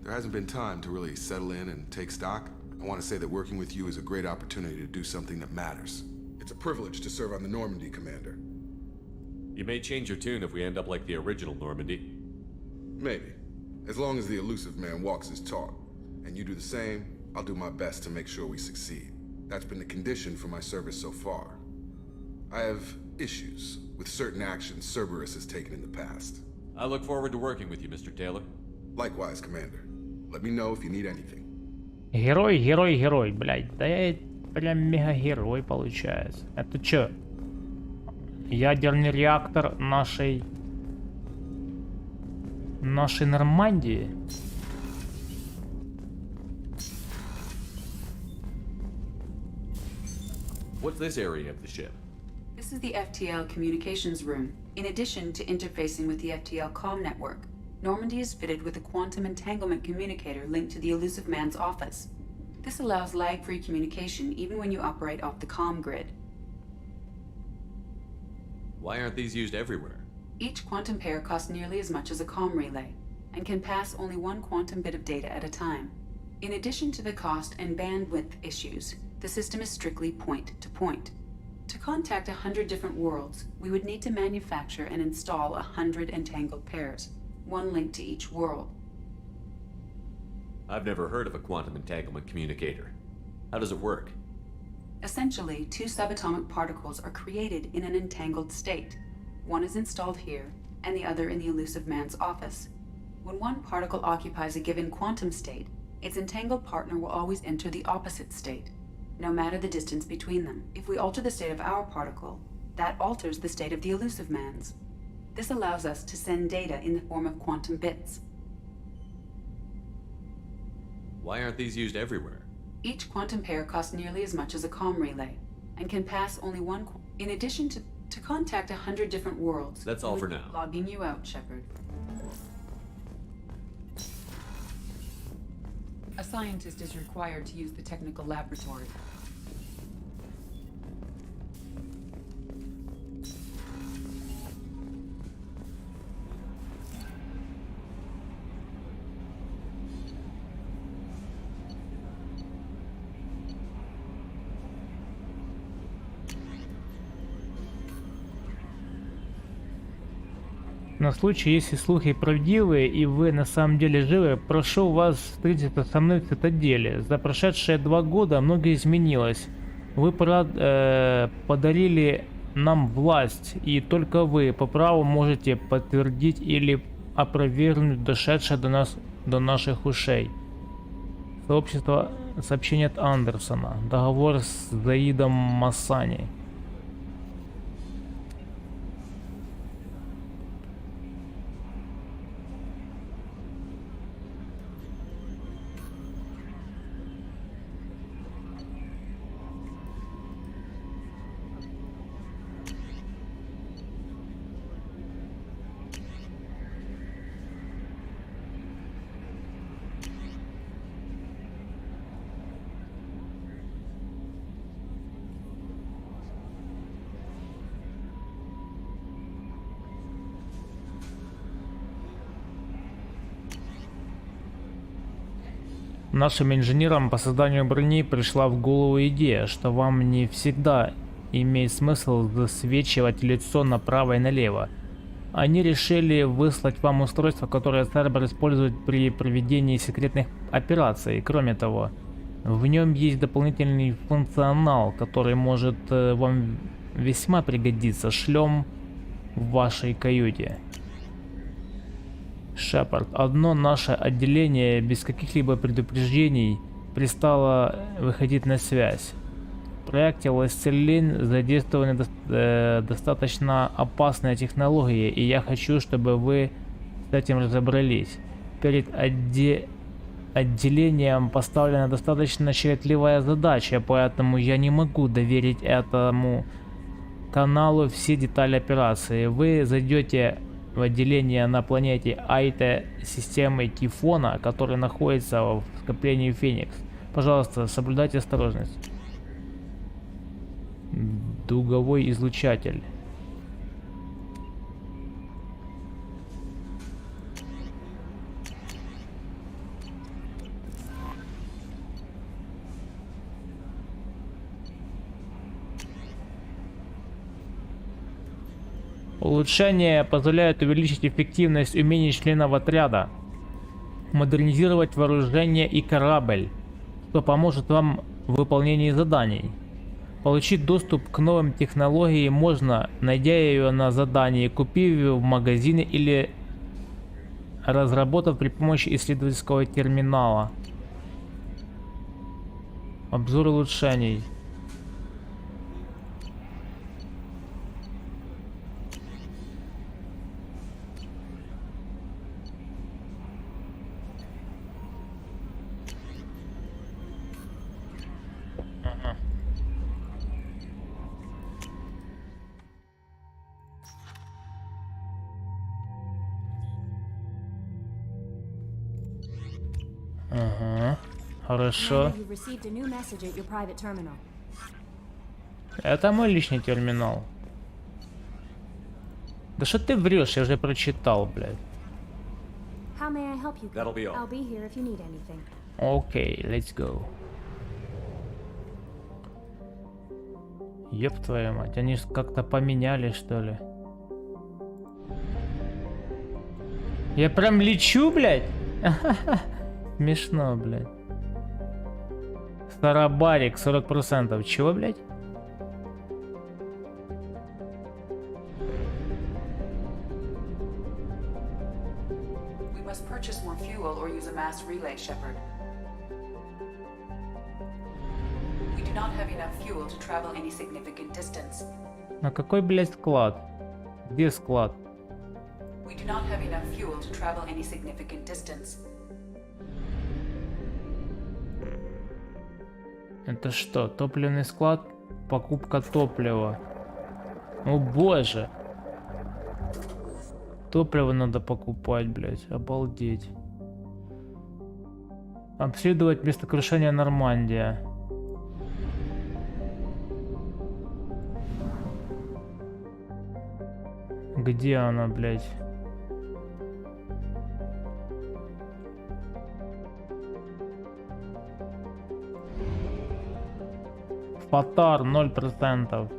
there hasn't been time to really settle in and take stock. I want to say that working with you is a great opportunity to do something that matters. It's a privilege to serve on the Normandy, Commander. You may change your tune if we end up like the original Normandy. Maybe. As long as the Elusive Man walks his talk, and you do the same, I'll do my best to make sure we succeed. That's been the condition for my service so far. I have issues with certain actions Cerberus has taken in the past. I look forward to working with you, Mr. Taylor. Likewise, Commander. Let me know if you need anything. Герой, герой, герой, блядь. Да я прям мега-герой получается. Это чё? Ядерный реактор нашей Нормандии? What's this area of the ship? This is the FTL communications room. In addition to interfacing with the FTL comm network, Normandy is fitted with a quantum entanglement communicator linked to the Elusive Man's office. This allows lag-free communication even when you operate off the comm grid. Why aren't these used everywhere? Each quantum pair costs nearly as much as a comm relay, and can pass only one quantum bit of data at a time. In addition to the cost and bandwidth issues, the system is strictly point-to-point. To contact 100 different worlds, we would need to manufacture and install 100 entangled pairs, one link to each world. I've never heard of a quantum entanglement communicator. How does it work? Essentially, two subatomic particles are created in an entangled state. One is installed here, and the other in the Elusive Man's office. When one particle occupies a given quantum state, its entangled partner will always enter the opposite state. no matter the distance between them. If we alter the state of our particle, that alters the state of the elusive man's. This allows us to send data in the form of quantum bits. Why aren't these used everywhere? Each quantum pair costs nearly as much as a comm relay, and can pass only one. In addition to contact 100 different worlds. That's all for now. Logging you out, Shepard. A scientist is required to use the technical laboratory. На случай, если слухи правдивые и вы на самом деле живы, прошу вас встретиться со мной в цитадели. За прошедшие 2 года многое изменилось. Вы подарили нам власть, и только вы по праву можете подтвердить или опровергнуть дошедшее до наших ушей. Сообщество сообщение от Андерсона. Договор с Заидом Масани. Нашим инженерам по созданию брони пришла в голову идея, что вам не всегда имеет смысл засвечивать лицо направо и налево. Они решили выслать вам устройство, которое Цербер использует при проведении секретных операций. Кроме того, в нем есть дополнительный функционал, который может вам весьма пригодиться. Шлем в вашей каюте. Шепард, одно наше отделение без каких-либо предупреждений перестало выходить на связь. В проекте «Властелин» задействованы достаточно опасные технологии, и я хочу, чтобы вы с этим разобрались. Перед отделением поставлена достаточно щекотливая задача, поэтому я не могу доверить этому каналу все детали операции. Вы зайдете в отделение на планете Айте системы Тифона, который находится в скоплении Феникс. Пожалуйста, соблюдайте осторожность. Дуговой излучатель. Улучшение позволяет увеличить эффективность умений членов отряда, модернизировать вооружение и корабль, что поможет вам в выполнении заданий. Получить доступ к новым технологиям можно, найдя ее на задании, купив ее в магазине или разработав при помощи исследовательского терминала. Обзор улучшений. Ага, хорошо. Это мой личный терминал. Да что ты врешь, я уже прочитал, блядь. Окей, let's go. Ёб твою мать, они ж как-то поменяли, что ли? Я прям лечу, блядь? Смешно, блядь. Старобарик 40%. Чего, блядь? We must purchase more fuel or use a mass relay, Shepard. We do not have enough fuel to travel any significant distance. На какой, блядь, склад? Где склад? We do not have enough fuel to travel any significant distance. Это что, топливный склад? Покупка топлива. О боже. Топливо надо покупать, блядь. Обалдеть. Обследовать место крушения Нормандия. Где она, блядь? Фатар 0%.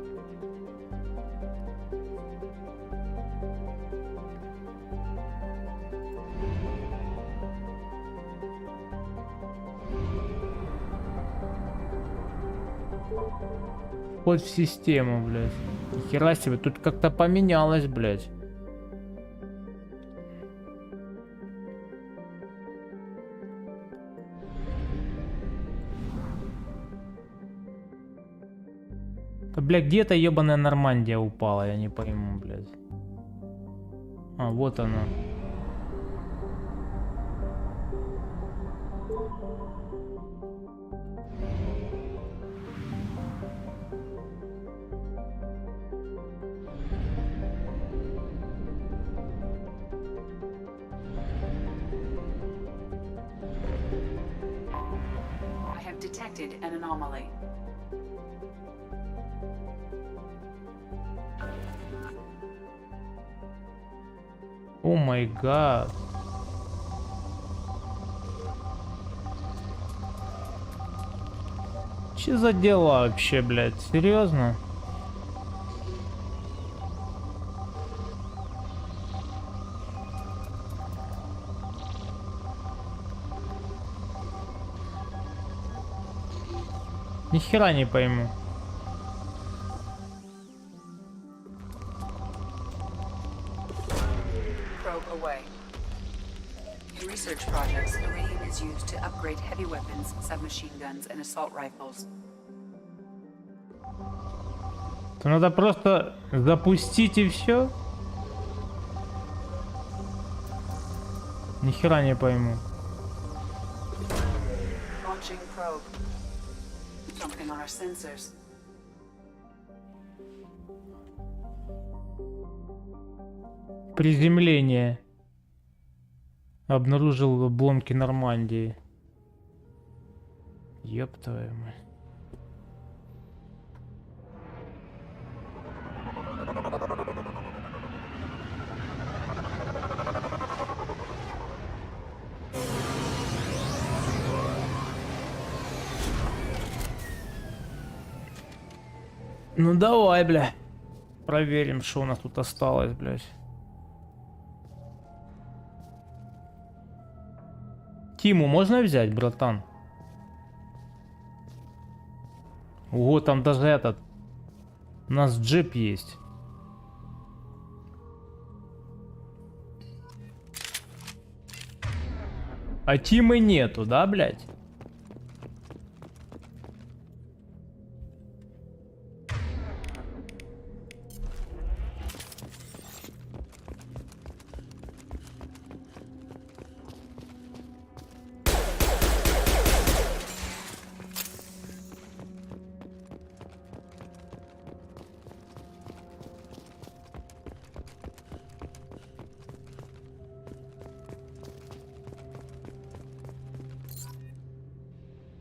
Вход в систему, блядь. Нихера себе, тут как-то поменялось, блядь. Да, блядь, где-то ебаная Нормандия упала, я не пойму, блядь. А, вот она. Detected an anomaly. О май гад. Че за дела вообще, блядь? Серьезно? Ни хера не пойму. Probe away. In research projects, iridium is used to upgrade heavy weapons, submachine guns, and assault rifles. То надо просто запустить и все. Ни хера не пойму. Launching probe. Something on our sensors. Приземление. Обнаружил обломки Нормандии. Ёб твою мать. Ну давай, бля. Проверим, что у нас тут осталось, блядь. Тиму можно взять, братан? Ого, там даже этот. У нас джип есть. А Тимы нету, да, блядь?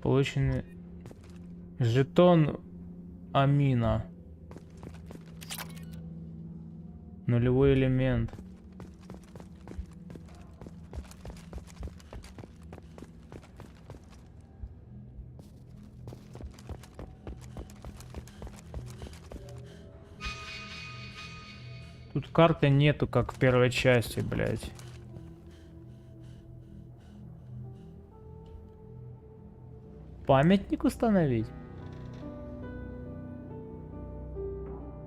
Полученный жетон амина. Нулевой элемент. Тут карты нету, как в первой части, блядь. Памятник установить?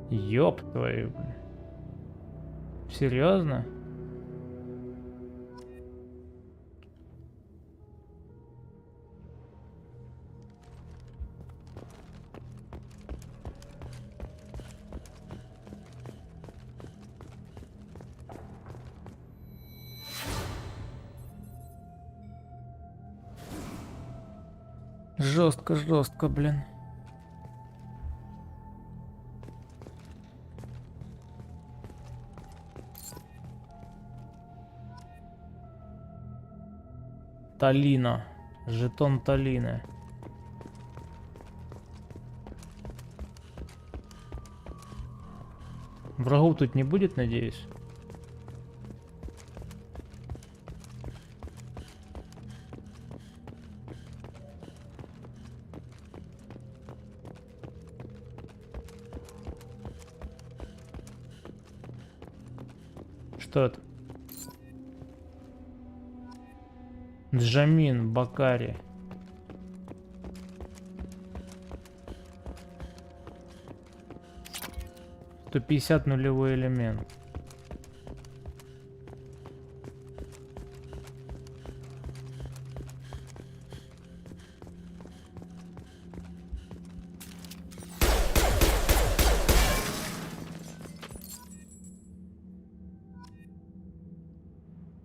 Ёб твою, блин. Серьезно? Жестко, жестко, блин. Талина. Жетон Талины. Врагов тут не будет, надеюсь? Что это? Джамин Бакари. $150 нулевой элемент.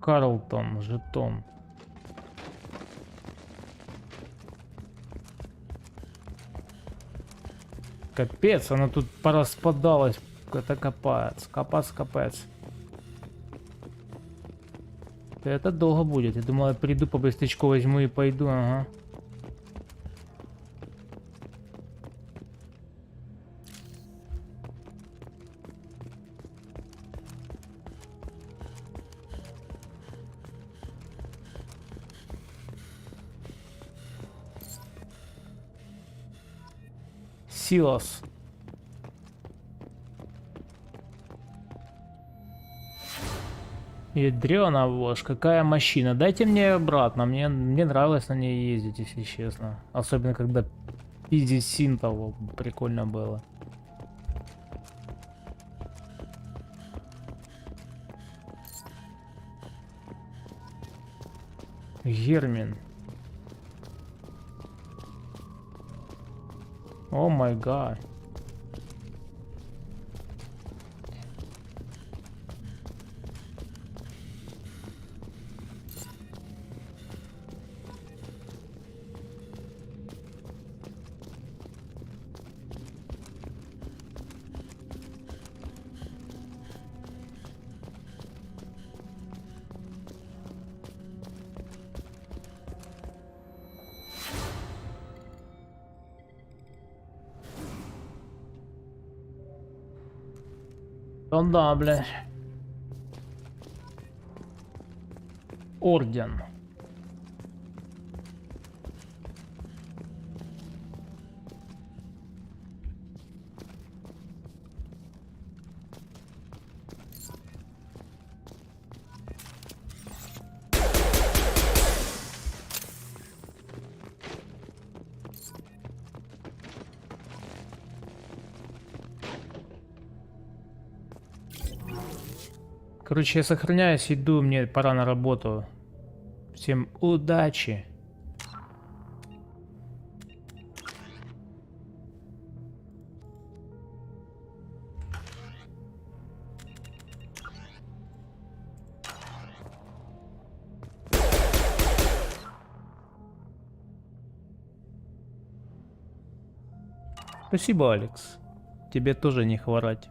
Карлтон, жетон. Капец, она тут пораспадалась. Это капец, капец. Это долго будет. Я думал, я приду по быстрячку возьму и пойду, ага. Силос. Ядрёна вошь, какая машина. Дайте мне обратно. Мне нравилось на ней ездить, если честно. Особенно когда пиздить синтов. Прикольно было. Гермин. О май гад. Ну да, блядь. Орден. Короче, я сохраняюсь, иду, мне пора на работу. Всем удачи. Спасибо, Алекс. Тебе тоже не хворать.